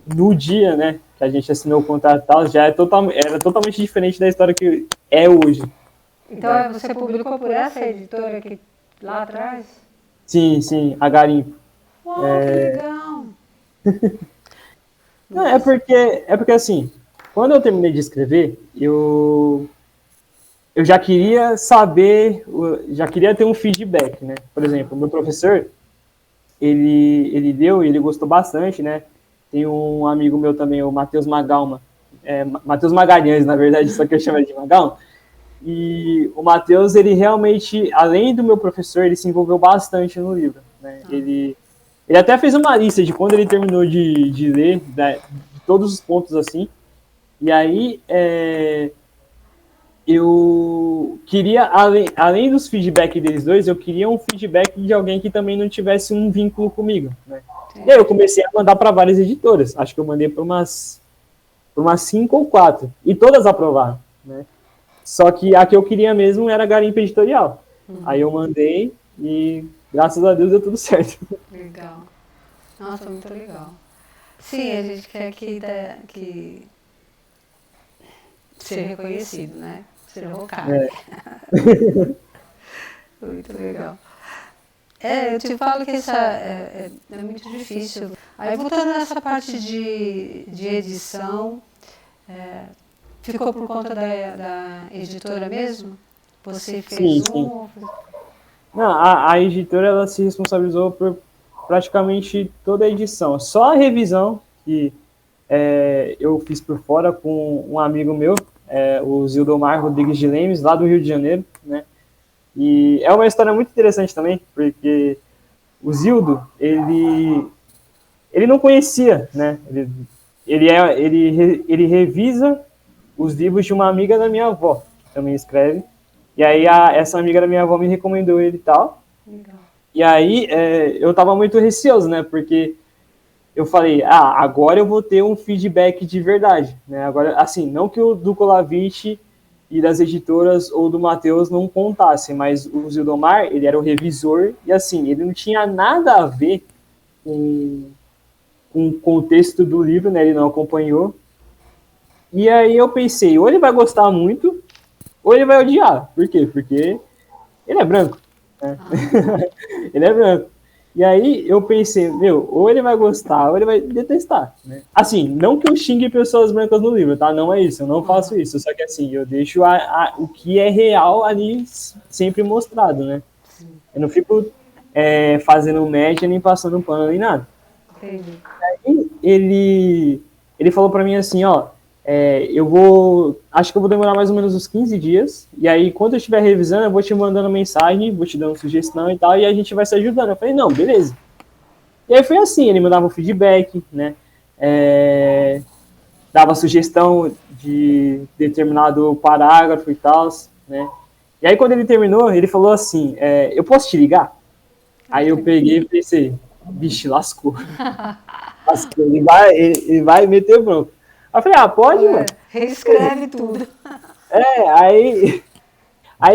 no dia, né? Que a gente assinou o contrato e tal, já era totalmente diferente da história que é hoje. Então você publicou por essa editora aqui lá atrás? Sim, a Garimpo. Uau, que legal! Não, é porque assim, quando eu terminei de escrever, eu já queria saber, já queria ter um feedback, né? Por exemplo, o meu professor, ele deu e ele gostou bastante, né? Tem um amigo meu também, o Matheus Magalma, Matheus Magalhães, na verdade, só que eu chamo ele de Magalma. E o Matheus, ele realmente, além do meu professor, ele se envolveu bastante no livro, né? Ele até fez uma lista de quando ele terminou de ler, né, de todos os pontos assim. E aí, eu queria, além dos feedback deles dois, eu queria um feedback de alguém que também não tivesse um vínculo comigo, né? E aí eu comecei a mandar para várias editoras. Acho que eu mandei para umas 5 ou 4. E todas aprovaram, né? Só que a que eu queria mesmo era a Garimpa Editorial. Aí eu mandei e, graças a Deus, deu tudo certo. Legal. Nossa, muito legal. Sim, a gente quer que ser reconhecido, né? Ser rocado. Muito legal. Eu te falo que essa é muito difícil. Aí voltando nessa parte de edição, ficou por conta da editora mesmo? Você fez Sim. um? Não, a editora ela se responsabilizou por praticamente toda a edição. Só a revisão que eu fiz por fora com um amigo meu, o Zildomar Rodrigues de Lemes, lá do Rio de Janeiro, né? E é uma história muito interessante também, porque o Zildo, ele não conhecia, né? Ele revisa os livros de uma amiga da minha avó, que também escreve. E aí essa amiga da minha avó me recomendou ele e tal. Legal. E aí eu tava muito receoso, né? Porque eu falei, agora eu vou ter um feedback de verdade, né? Agora, assim, não que o do Colavich e das editoras ou do Matheus não contassem, mas o Zildomar, ele era o revisor e, assim, ele não tinha nada a ver com o contexto do livro, né? Ele não acompanhou. E aí eu pensei, ou ele vai gostar muito, ou ele vai odiar. Por quê? Porque ele é branco, né? Ele é branco. E aí eu pensei, ou ele vai gostar ou ele vai detestar, né? Assim, não que eu xingue pessoas brancas no livro, tá? Não é isso, eu não faço isso. Só que assim, eu deixo o que é real ali sempre mostrado, né? Eu não fico fazendo média, nem passando pano, nem nada. Entendi. Aí ele falou pra mim assim, acho que eu vou demorar mais ou menos uns 15 dias, e aí quando eu estiver revisando, eu vou te mandando mensagem, vou te dando sugestão e tal, e a gente vai se ajudando. Eu falei, não, beleza. E aí foi assim, ele mandava um feedback, né, dava sugestão de determinado parágrafo e tal, né. E aí quando ele terminou, ele falou assim, eu posso te ligar? Aí eu peguei e pensei, vixe, lascou. Ele vai meter bronca. Aí eu falei, pode, mano. Reescreve tudo. Aí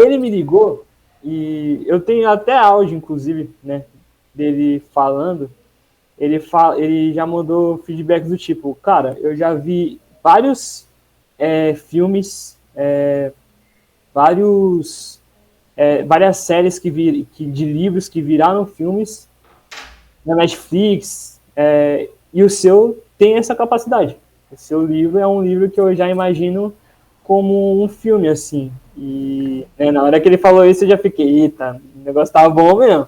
ele me ligou e eu tenho até áudio, inclusive, né, dele falando. Ele já mandou feedback do tipo, cara, eu já vi vários filmes, várias séries de livros que viraram filmes na Netflix, e o seu tem essa capacidade. O seu livro é um livro que eu já imagino como um filme, assim. E na hora que ele falou isso, eu já fiquei, eita, o negócio tava bom mesmo.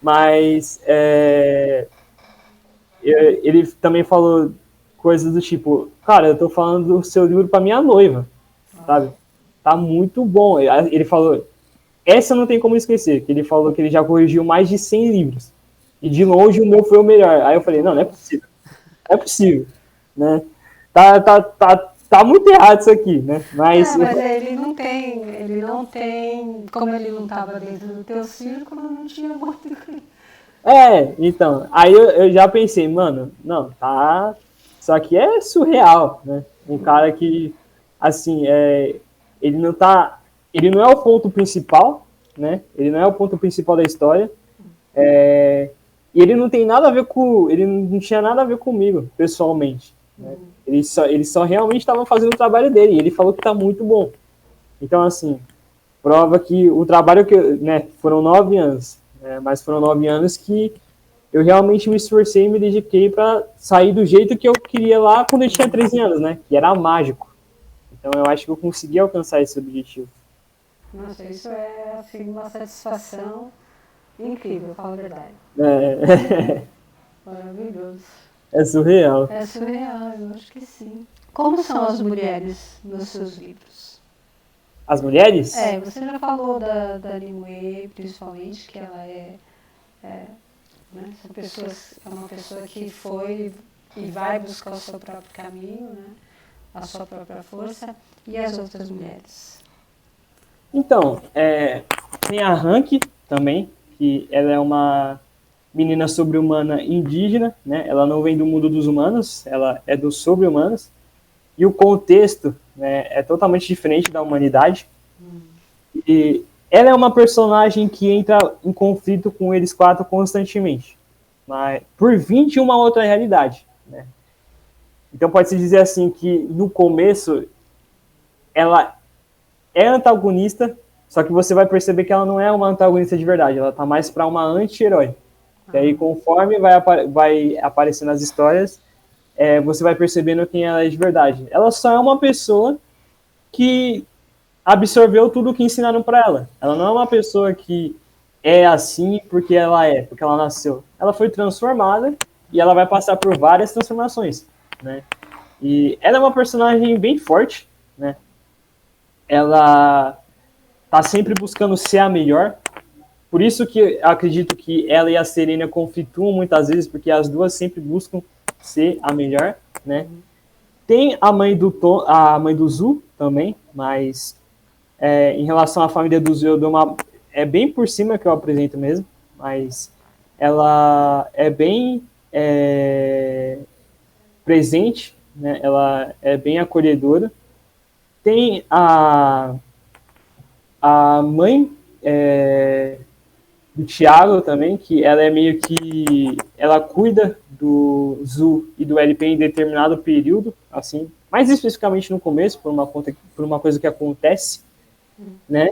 Mas ele também falou coisas do tipo, cara, eu tô falando do seu livro pra minha noiva, sabe? Tá muito bom. Ele falou, essa não tem como esquecer, que ele falou que ele já corrigiu mais de 100 livros. E de longe o meu foi o melhor. Aí eu falei, não é possível. Não é possível, né? Tá muito errado isso aqui, né? Mas ele não tem, como ele não estava dentro do teu círculo, não tinha muito. Então, aí eu já pensei, mano, não, tá Só que é surreal, né? Um cara que, assim, ele não tá, ele não é o ponto principal, né? Ele não é o ponto principal da história. E ele não tem nada a ver com, ele não tinha nada a ver comigo, pessoalmente. Né? Ele só realmente estava fazendo o trabalho dele. E ele falou que está muito bom. Então, assim, prova que o trabalho que, né, foram 9 anos, né, mas foram 9 anos que eu realmente me esforcei e me dediquei para sair do jeito que eu queria lá quando eu tinha 13 anos, né? Que era mágico. Então eu acho que eu consegui alcançar esse objetivo. Nossa, isso é assim, uma satisfação incrível, falo a verdade. Maravilhoso. É surreal. É surreal, eu acho que sim. Como são as mulheres nos seus livros? As mulheres? Você já falou da Nimue, principalmente, que ela né, é uma pessoa que foi e vai buscar o seu próprio caminho, né, a sua própria força, e as outras mulheres? Então, tem a Hank também, que ela é uma menina sobre-humana indígena, né? Ela não vem do mundo dos humanos, ela é dos sobre-humanos. E o contexto, né, é totalmente diferente da humanidade. E ela é uma personagem que entra em conflito com eles quatro constantemente, mas por vir de uma outra realidade. Né? Então pode-se dizer assim que no começo ela é antagonista, só que você vai perceber que ela não é uma antagonista de verdade, ela tá mais para uma anti-herói. E aí conforme vai aparecendo as histórias, você vai percebendo quem ela é de verdade. Ela só é uma pessoa que absorveu tudo que ensinaram para ela. Ela não é uma pessoa que é assim porque porque ela nasceu. Ela foi transformada e ela vai passar por várias transformações, né? E ela é uma personagem bem forte, né? Ela tá sempre buscando ser a melhor. Por isso que eu acredito que ela e a Serena conflituam muitas vezes, porque as duas sempre buscam ser a melhor, né? Tem a mãe a mãe do Zu também, mas em relação à família do Zu, eu dou é bem por cima que eu apresento mesmo, mas ela é bem presente, né? Ela é bem acolhedora. Tem a mãe do Thiago também, que ela é meio que ela cuida do Zu e do LP em determinado período, assim, mais especificamente no começo, por uma coisa que acontece, né?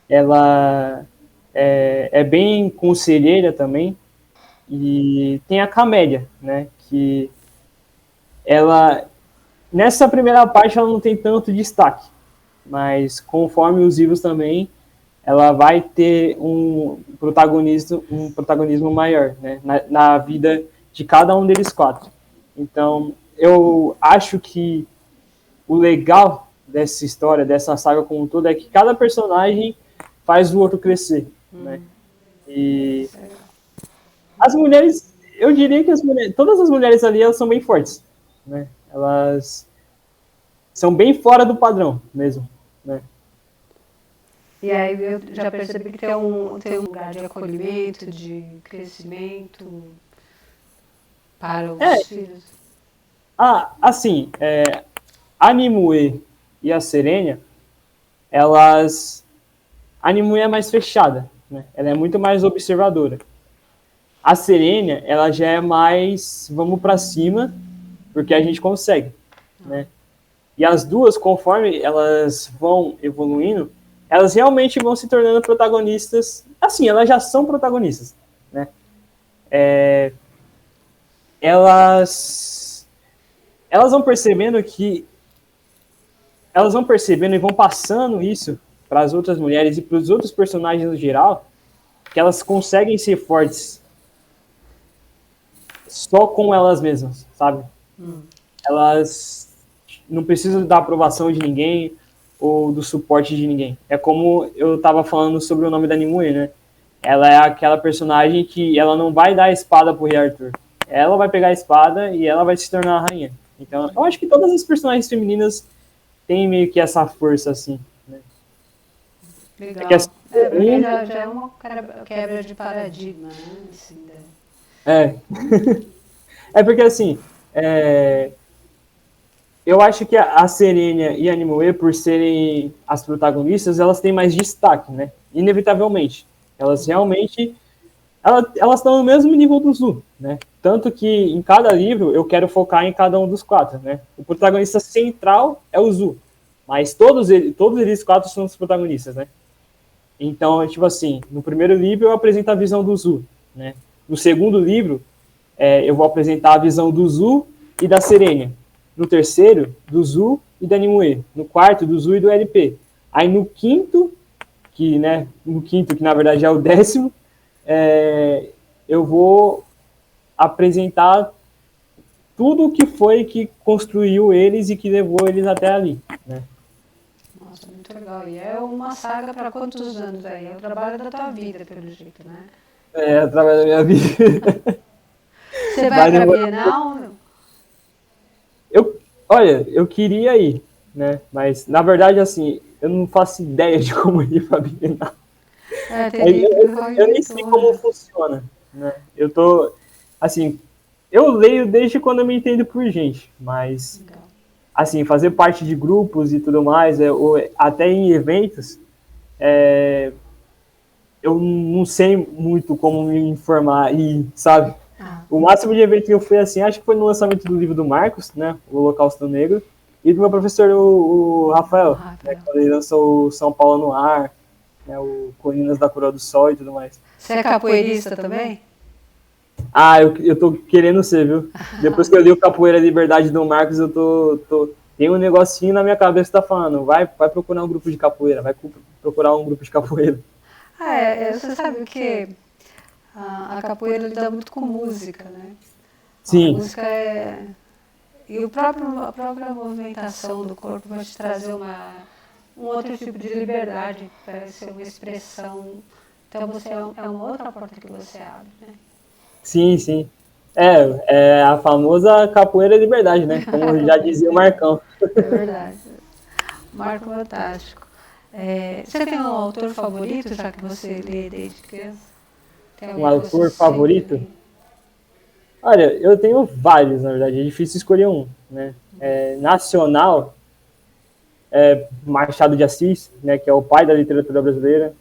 Ela é bem conselheira também. E tem a Camélia, né? Que ela, nessa primeira parte, ela não tem tanto destaque, mas conforme os livros também, ela vai ter um protagonismo maior, né? Na vida de cada um deles quatro. Então, eu acho que o legal dessa história, dessa saga como um todo, é que cada personagem faz o outro crescer, né? E as mulheres, eu diria que todas as mulheres ali, elas são bem fortes, né? Elas são bem fora do padrão mesmo, né? E aí eu já percebi que tem um lugar de acolhimento, de crescimento para os filhos. Assim, a Nimue e a Serenia, a Nimue é mais fechada, né? Ela é muito mais observadora. A Serenia, ela já é mais vamos para cima, porque a gente consegue, né? E as duas, conforme elas vão evoluindo, elas realmente vão se tornando protagonistas. Assim, elas já são protagonistas, né? Elas vão percebendo elas vão percebendo e vão passando isso para as outras mulheres e para os outros personagens no geral, que elas conseguem ser fortes só com elas mesmas, sabe? Elas não precisam da aprovação de ninguém ou do suporte de ninguém. É como eu estava falando sobre o nome da Nimue, né? Ela é aquela personagem que ela não vai dar a espada pro Rei Arthur. Ela vai pegar a espada e ela vai se tornar a rainha. Então, eu acho que todas as personagens femininas têm meio que essa força, assim, né? Legal. Porque já é uma quebra de paradigma, né? Assim, É porque, assim, eu acho que a Serenia e a Nimue, por serem as protagonistas, elas têm mais destaque, né? Inevitavelmente. Elas realmente elas estão no mesmo nível do Zu, né? Tanto que em cada livro eu quero focar em cada um dos quatro, né? O protagonista central é o Zu, mas todos eles quatro são os protagonistas, né? Então, tipo assim, no primeiro livro eu apresento a visão do Zu, né? No segundo livro, eu vou apresentar a visão do Zu e da Serenia. No terceiro, do Zu e da Nimue. No quarto, do Zu e do LP. Aí no quinto, que na verdade é o 10º, eu vou apresentar tudo o que foi que construiu eles e que levou eles até ali, né? Nossa, muito legal. E é uma saga para quantos anos aí? É o trabalho da tua vida, pelo jeito, né? Através da minha vida. Você vai para a Bienal? Olha, eu queria ir, né? Mas, na verdade, assim, eu não faço ideia de como ir para a Bienal. Eu nem sei como funciona, né? Eu tô, assim, eu leio desde quando eu me entendo por gente, mas, assim, fazer parte de grupos e tudo mais, ou até em eventos, eu não sei muito como me informar e, sabe? O máximo de evento que eu fui, assim, acho que foi no lançamento do livro do Marcos, né? O Holocausto Negro, e do meu professor, o Rafael, né, quando ele lançou o São Paulo no Ar, né, o Colinas da Coroa do Sol e tudo mais. Você é capoeirista também? Eu tô querendo ser, viu? Depois que eu li o Capoeira Liberdade do Marcos, eu tem um negocinho na minha cabeça que tá falando, vai procurar um grupo de capoeira, vai procurar um grupo de capoeira. Você sabe o que? A capoeira lida muito com música, né? Sim. A música é... E a própria movimentação do corpo vai te trazer um outro tipo de liberdade, para ser uma expressão. Então você é uma outra porta que você abre, né? Sim, sim. É a famosa capoeira liberdade, né? Como já dizia o Marcão. É verdade. Marco fantástico. Você tem um autor favorito, já que você lê desde criança? Um autor favorito? Olha, eu tenho vários, na verdade. É difícil escolher um, né? Nacional, Machado de Assis, né? Que é o pai da literatura brasileira.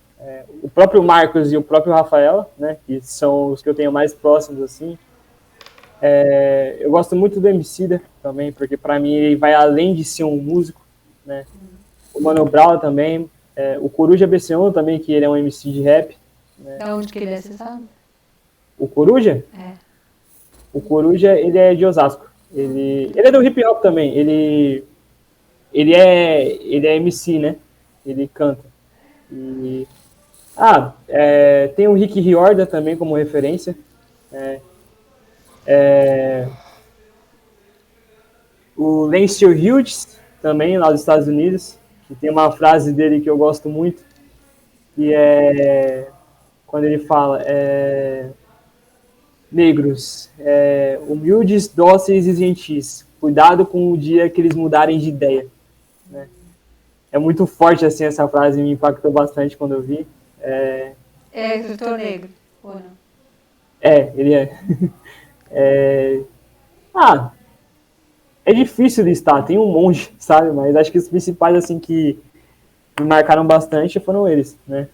O próprio Marcos e o próprio Rafael, né? Que são os que eu tenho mais próximos, assim. Eu gosto muito do Emicida também, porque para mim ele vai além de ser um músico, né? O Mano Brown também, o Coruja BC1 também, que ele é um MC de rap. Né? De onde que ele é, você sabe? O Coruja? O Coruja, ele é de Osasco. Ele é do hip hop também. Ele é MC, né? Ele canta. E, tem o Rick Riordan também como referência. O Lance Hughes também, lá dos Estados Unidos, que tem uma frase dele que eu gosto muito, que é quando ele fala negros, humildes, dóceis e gentis, cuidado com o dia que eles mudarem de ideia. Né? É muito forte assim essa frase, me impactou bastante quando eu vi. É escritor negro, ou não? Ele é. É difícil listar, tem um monte, sabe? Mas acho que os principais assim que me marcaram bastante foram eles, né?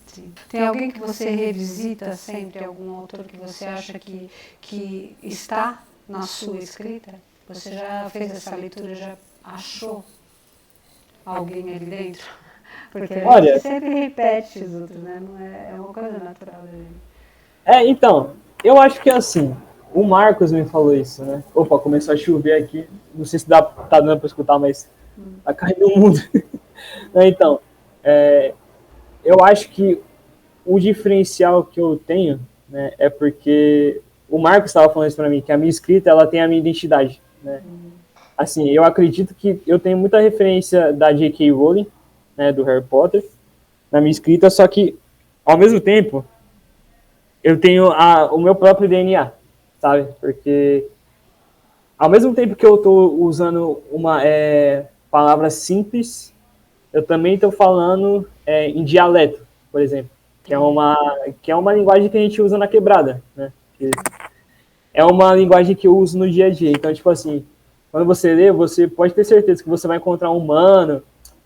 Sim. Tem alguém que você revisita sempre, algum autor que você acha que está na sua escrita? Você já fez essa leitura, já achou alguém ali dentro? Porque a gente sempre repete os outros, né? Não é uma coisa natural dele. Então, eu acho que assim, o Marcos me falou isso, né? Opa, começou a chover aqui, não sei se tá dando para escutar, mas tá caindo o mundo. Então, eu acho que o diferencial que eu tenho, né, é porque o Marcos estava falando isso para mim, que a minha escrita ela tem a minha identidade, né? Assim, eu acredito que eu tenho muita referência da J.K. Rowling, né, do Harry Potter, na minha escrita, só que ao mesmo tempo eu tenho o meu próprio DNA, sabe? Porque ao mesmo tempo que eu estou usando uma palavra simples, eu também estou falando em dialeto, por exemplo, que é uma linguagem que a gente usa na quebrada, né? É uma linguagem que eu uso no dia a dia. Então, tipo assim, quando você lê, você pode ter certeza que você vai encontrar um humano,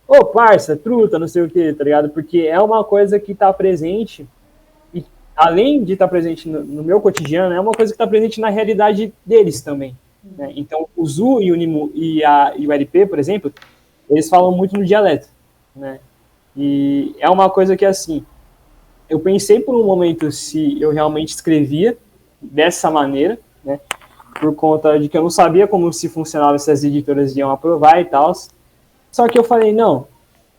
ô, parça, truta, não sei o que, tá ligado? Porque é uma coisa que tá presente, e além de estar presente no meu cotidiano, é uma coisa que está presente na realidade deles também. Né? Então, o Zu e o Nimu e o LP, por exemplo, eles falam muito no dialeto. Né? E é uma coisa que, assim, eu pensei por um momento se eu realmente escrevia dessa maneira, né? Por conta de que eu não sabia como se funcionava, se as editoras iam aprovar e tal. Só que eu falei, não,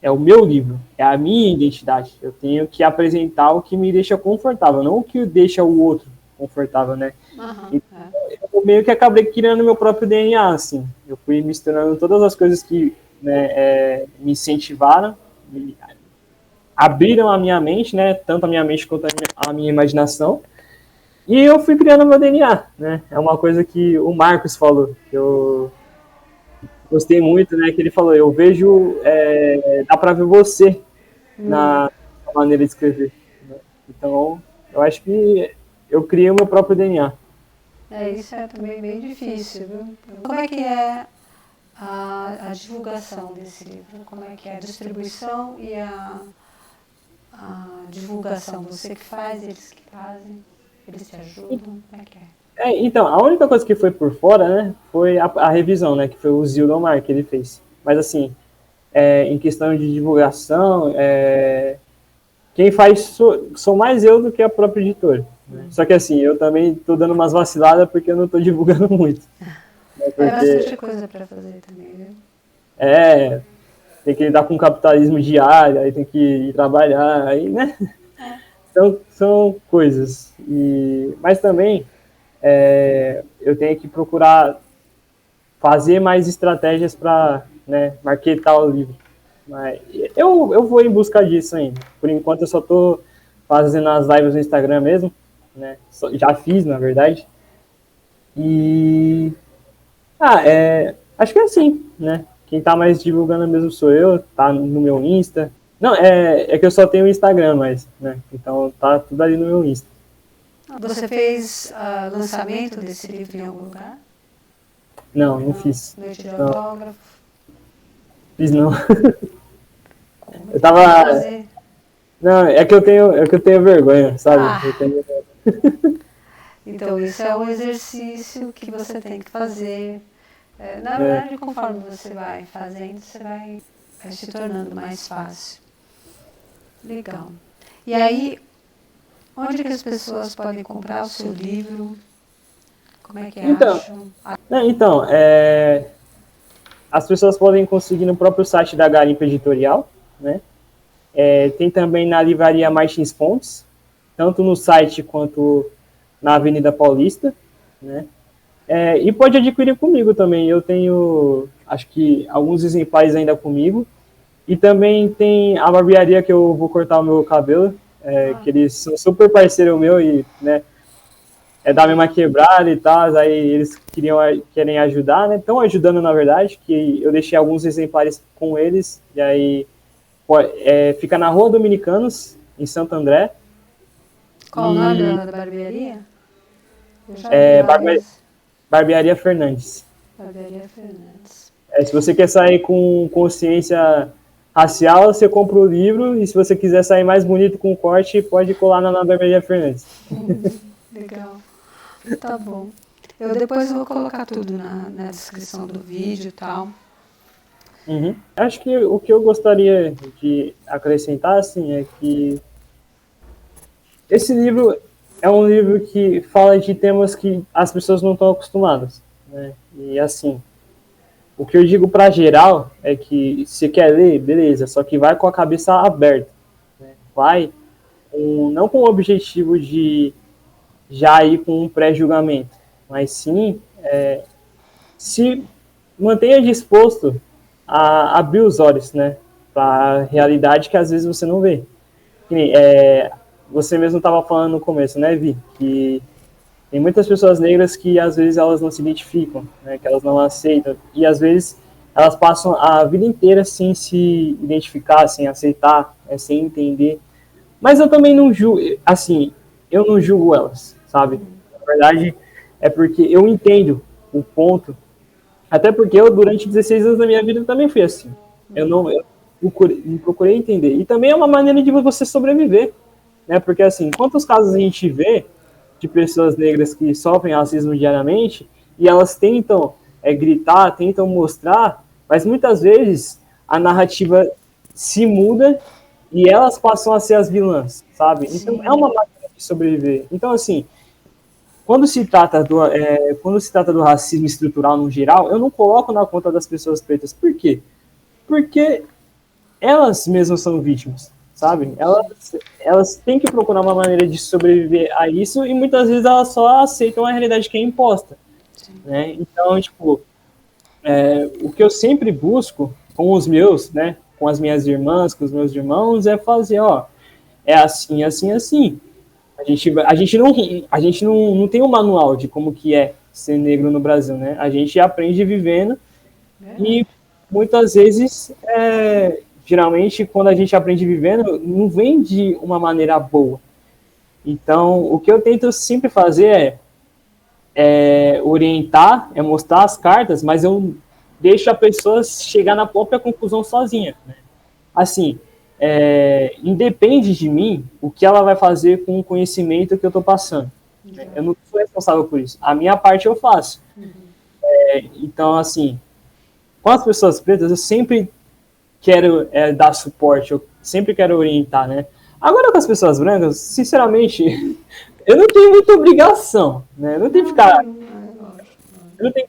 é o meu livro, é a minha identidade. Eu tenho que apresentar o que me deixa confortável, não o que deixa o outro confortável, né? Aham, Então, eu meio que acabei criando meu próprio DNA, assim. Eu fui misturando todas as coisas que, né, me incentivaram, me abriram a minha mente, né? Tanto a minha mente quanto a minha imaginação. E eu fui criando meu DNA, né? É uma coisa que o Marcos falou, que eu gostei muito, né? Que ele falou, eu vejo, dá para ver você na maneira de escrever. Né? Então, eu acho que eu criei o meu próprio DNA. isso é também bem difícil, viu? Como é que é a divulgação desse livro? Como é que é a distribuição e a divulgação? Você que faz, eles que fazem, eles te ajudam? Como é que é? Então, a única coisa que foi por fora, né, foi a revisão, né, que foi o Zildomar que ele fez. Mas, assim, em questão de divulgação, quem faz sou mais eu do que a própria editora. Né? Só que, assim, eu também estou dando umas vaciladas porque eu não estou divulgando muito. Né, É porque bastante coisa para fazer também, viu? é, tem que lidar com o capitalismo diário, aí tem que ir trabalhar, aí, né? São coisas. Mas também eu tenho que procurar fazer mais estratégias para, né, marketar o livro. Mas eu vou em busca disso ainda. Por enquanto eu só estou fazendo as lives no Instagram mesmo, né? Já fiz, na verdade. E acho que é assim, né? Quem tá mais divulgando mesmo sou eu, tá no meu Insta. Não, é que eu só tenho o Instagram, mas, né? Então tá tudo ali no meu Insta. Você fez lançamento desse livro em algum lugar? Não fiz. Noite de Não, autógrafo? fiz não. Como Eu tem que tava. fazer? Não, é que eu tenho vergonha, sabe? Eu Ah, tenho. então isso é um exercício que você tem que fazer. Na É, verdade, conforme você vai fazendo, você vai se tornando mais fácil. Legal. E aí, onde que as pessoas podem comprar o seu livro? Como é que então, acham? então, as pessoas podem conseguir no próprio site da Garimpa Editorial, né? Tem também na livraria Martins Fontes, tanto no site quanto na Avenida Paulista, né? E pode adquirir comigo também. Eu tenho, acho que, alguns exemplares ainda comigo. E também tem a barbearia que eu vou cortar o meu cabelo, que eles são super parceiro meu e, né, da mesma quebrada e tal, aí eles querem ajudar, né? Estão ajudando, na verdade, que eu deixei alguns exemplares com eles, e aí fica na Rua Dominicanos, em Santo André. Qual o nome E da barbearia? Eu já vi lá mesmo. Barbearia Fernandes. Barbearia Fernandes. Se você quer sair com consciência racial, você compra o livro, e se você quiser sair mais bonito com o corte, pode colar na Barbearia Fernandes. Legal. Tá bom. Eu depois vou colocar tudo na descrição do vídeo e tal. Uhum. Acho que o que eu gostaria de acrescentar, assim, é que esse livro é um livro que fala de temas que as pessoas não estão acostumadas, né? E, assim, o que eu digo para geral é que se quer ler, beleza, só que vai com a cabeça aberta, né? Vai não com o objetivo de já ir com um pré-julgamento, mas sim se mantenha disposto a abrir os olhos, né, para a realidade que às vezes você não vê. Você mesmo estava falando no começo, né, Vi, que tem muitas pessoas negras que às vezes elas não se identificam, né, que elas não aceitam, e às vezes elas passam a vida inteira sem se identificar, sem aceitar, sem entender. Mas eu também não julgo, assim, eu não julgo elas, sabe? Na verdade, é porque eu entendo o ponto Até porque eu, durante 16 anos da minha vida, também fui assim. Eu procurei entender. E também é uma maneira de você sobreviver, né? Porque, assim, quantos casos a gente vê de pessoas negras que sofrem racismo diariamente e elas tentam gritar, tentam mostrar, mas muitas vezes a narrativa se muda e elas passam a ser as vilãs, sabe? Então, é uma maneira de sobreviver. Então, assim, quando se trata do racismo estrutural no geral, eu não coloco na conta das pessoas pretas. Por quê? Porque elas mesmas são vítimas, sabe? Elas têm que procurar uma maneira de sobreviver a isso e muitas vezes elas só aceitam a realidade que é imposta, né? Então, tipo, o que eu sempre busco com os meus, né, com as minhas irmãs, com os meus irmãos, é fazer, ó, é assim, assim, assim. A gente não tem um manual de como que é ser negro no Brasil, né? A gente aprende vivendo e muitas vezes, geralmente, quando a gente aprende vivendo, não vem de uma maneira boa. Então, o que eu tento sempre fazer é orientar, é mostrar as cartas, mas eu deixo a pessoa chegar na própria conclusão sozinha, né? Assim, independe de mim o que ela vai fazer com o conhecimento que eu estou passando. Eu não sou responsável por isso. A minha parte eu faço. Então, assim, com as pessoas pretas, eu sempre quero dar suporte, eu sempre quero orientar, né? Agora, com as pessoas brancas, sinceramente, eu não tenho muita obrigação, né? Eu não tenho que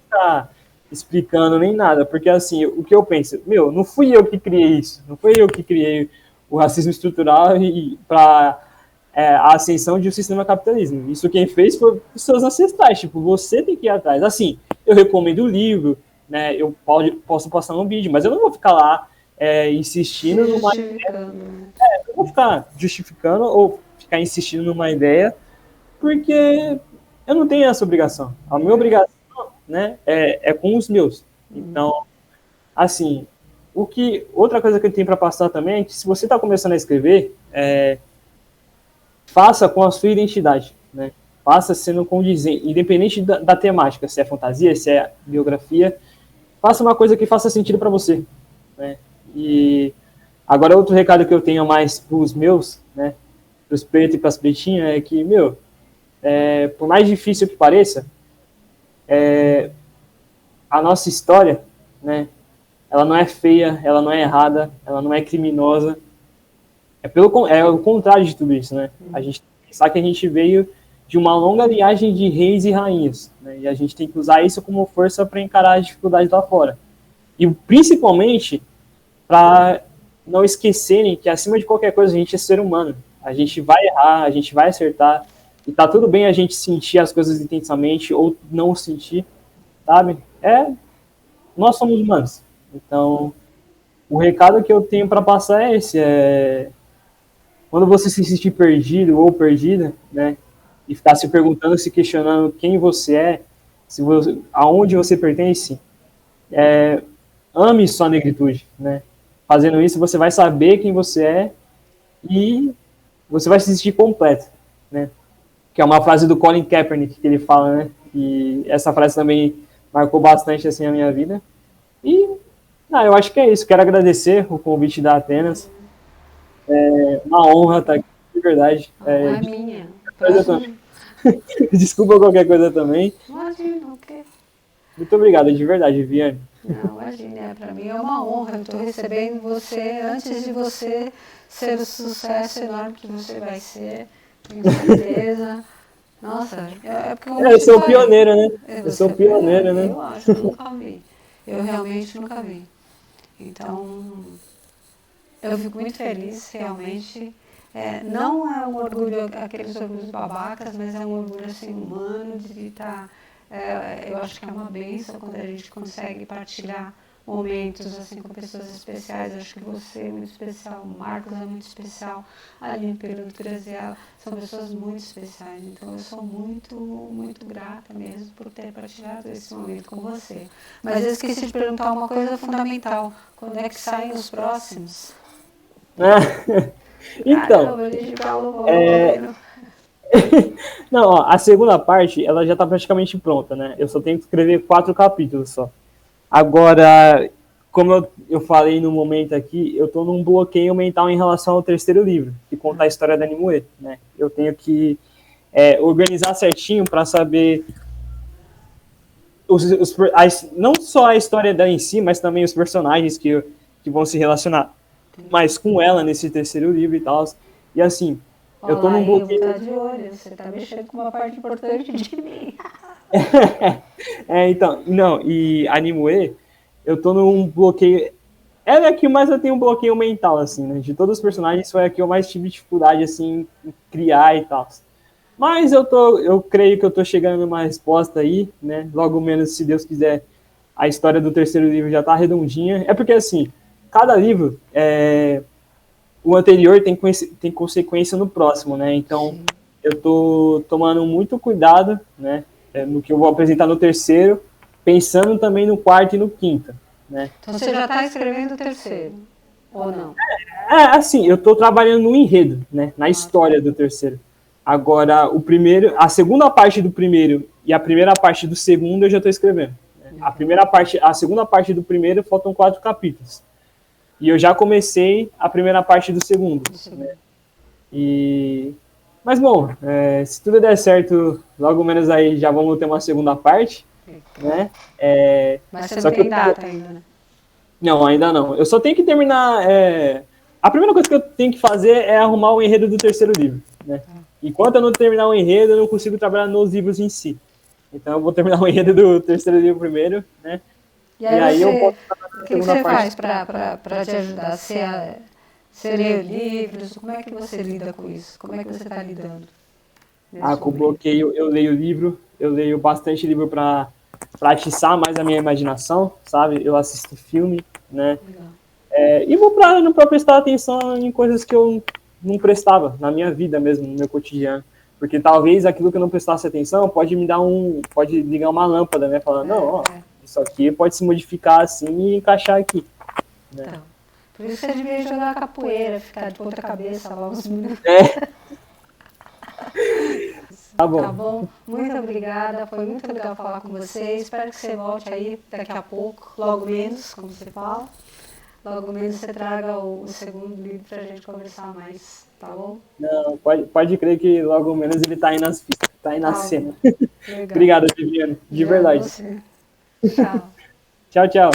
ficar explicando nem nada, porque assim, o que eu penso, não fui eu que criei isso, não fui eu que criei o racismo estrutural e para a ascensão de um sistema capitalismo. Isso quem fez foi os seus ancestrais, tipo, você tem que ir atrás. Assim, eu recomendo o livro, né, eu posso postar um vídeo, mas eu não vou ficar lá insistindo numa ideia, eu vou ficar justificando ou ficar insistindo numa ideia, porque eu não tenho essa obrigação. A minha obrigação, né, é com os meus. Então, assim, outra coisa que eu tenho para passar também é que se você está começando a escrever, faça com a sua identidade, né? Faça sendo condizente, independente da temática, se é fantasia, se é biografia, faça uma coisa que faça sentido para você, né? E agora outro recado que eu tenho mais para os meus, né, para os pretos e para as pretinhas, é que, por mais difícil que pareça, a nossa história, né, ela não é feia, ela não é errada, ela não é criminosa. É o contrário de tudo isso, né? A gente tem que pensar que a gente veio de uma longa linhagem de reis e rainhas, né? E a gente tem que usar isso como força para encarar as dificuldades lá fora. E principalmente para não esquecerem que acima de qualquer coisa a gente é ser humano. A gente vai errar, a gente vai acertar, e tá tudo bem a gente sentir as coisas intensamente ou não sentir, sabe? Nós somos humanos. Então, o recado que eu tenho para passar é esse, quando você se sentir perdido ou perdida, né, e ficar se perguntando, se questionando quem você é, aonde você pertence, ame sua negritude, né? Fazendo isso, você vai saber quem você é e você vai se sentir completo, né? Que é uma frase do Colin Kaepernick que ele fala, né? E essa frase também marcou bastante assim a minha vida. E eu acho que é isso. Quero agradecer o convite da Atenas. É uma honra estar aqui, de verdade. É minha. Desculpa qualquer coisa também. Imagina, o quê? Muito obrigado, de verdade, Viviane. Não, imagina, para mim é uma honra. Eu estou recebendo você antes de você ser o sucesso enorme que você vai ser, tenho certeza. Nossa, porque eu sou pioneiro, né? Eu sou pioneiro, né? Eu acho, eu nunca vi. Eu realmente nunca vi. Então, eu fico muito feliz, realmente. Não é um orgulho, aqueles orgulhos babacas, mas é um orgulho assim, humano de estar. Eu acho que é uma bênção quando a gente consegue partilhar momentos assim com pessoas especiais. Eu acho que você é muito especial, o Marcos é muito especial, a Aline Peruto, Graziela, são pessoas muito especiais. Então eu sou muito, muito grata mesmo por ter partilhado esse momento com você. Mas eu esqueci de perguntar uma coisa fundamental: quando é que saem os próximos? Então, não, a segunda parte ela já está praticamente pronta, né? Eu só tenho que escrever 4 capítulos só. Agora, como eu falei no momento aqui, eu estou num bloqueio mental em relação ao terceiro livro, que conta a história da Nimue, né? Eu tenho que organizar certinho para saber não só a história dela em si, mas também os personagens que vão se relacionar mais com ela nesse terceiro livro e tal. E assim, eu tô Olá, num eu vou bloqueio. estar de olho, você está mexendo com uma parte importante de mim. Então, não, e a Nimue, eu tô num bloqueio. Ela é a que mais eu tenho um bloqueio mental, assim, né? De todos os personagens, foi a que eu mais tive dificuldade, assim, em criar e tal. Mas eu creio que eu tô chegando numa resposta aí, né? Logo menos, se Deus quiser, a história do terceiro livro já tá redondinha. É porque, assim, cada livro, o anterior tem consequência no próximo, né? Então, Sim. eu tô tomando muito cuidado, né? No que eu vou apresentar no terceiro, pensando também no quarto e no quinto, né? Então você já está escrevendo o terceiro, ou não? Assim, eu tô trabalhando no enredo, né? Na história do terceiro. Agora, a segunda parte do primeiro e a primeira parte do segundo eu já tô escrevendo. A segunda parte do primeiro faltam 4 capítulos. E eu já comecei a primeira parte do segundo. Né? Mas bom, se tudo der certo, logo menos aí já vamos ter uma segunda parte, né? Mas você não tem data ainda, né? Não, ainda não. Eu só tenho que terminar. A primeira coisa que eu tenho que fazer é arrumar o enredo do terceiro livro, né? Enquanto eu não terminar o enredo, eu não consigo trabalhar nos livros em si. Então eu vou terminar o enredo do terceiro livro primeiro, né? E aí eu posso o que você faz para te ajudar? Você lê livros? Como é que você lida com isso? Como é que você está lidando nesse Com o momento? bloqueio, eu leio livro, eu leio bastante livro para atiçar mais a minha imaginação, sabe? Eu assisto filme, né? E vou para prestar atenção em coisas que eu não prestava na minha vida mesmo, no meu cotidiano. Porque talvez aquilo que eu não prestasse atenção pode ligar uma lâmpada, né? Falando, não, ó, isso aqui pode se modificar assim e encaixar aqui. Né? Então, por isso você devia jogar capoeira, ficar de ponta cabeça lá uns minutos. Tá bom. Tá bom? Muito obrigada, foi muito legal falar com você. Espero que você volte aí daqui a pouco, logo menos, como você fala. Logo menos você traga o segundo livro pra gente conversar mais, tá bom? Não, pode crer que logo menos ele tá aí nas pistas, tá aí na cena. Legal. Obrigado, Viviane, de Obrigada a verdade. você. Tchau. Tchau, tchau.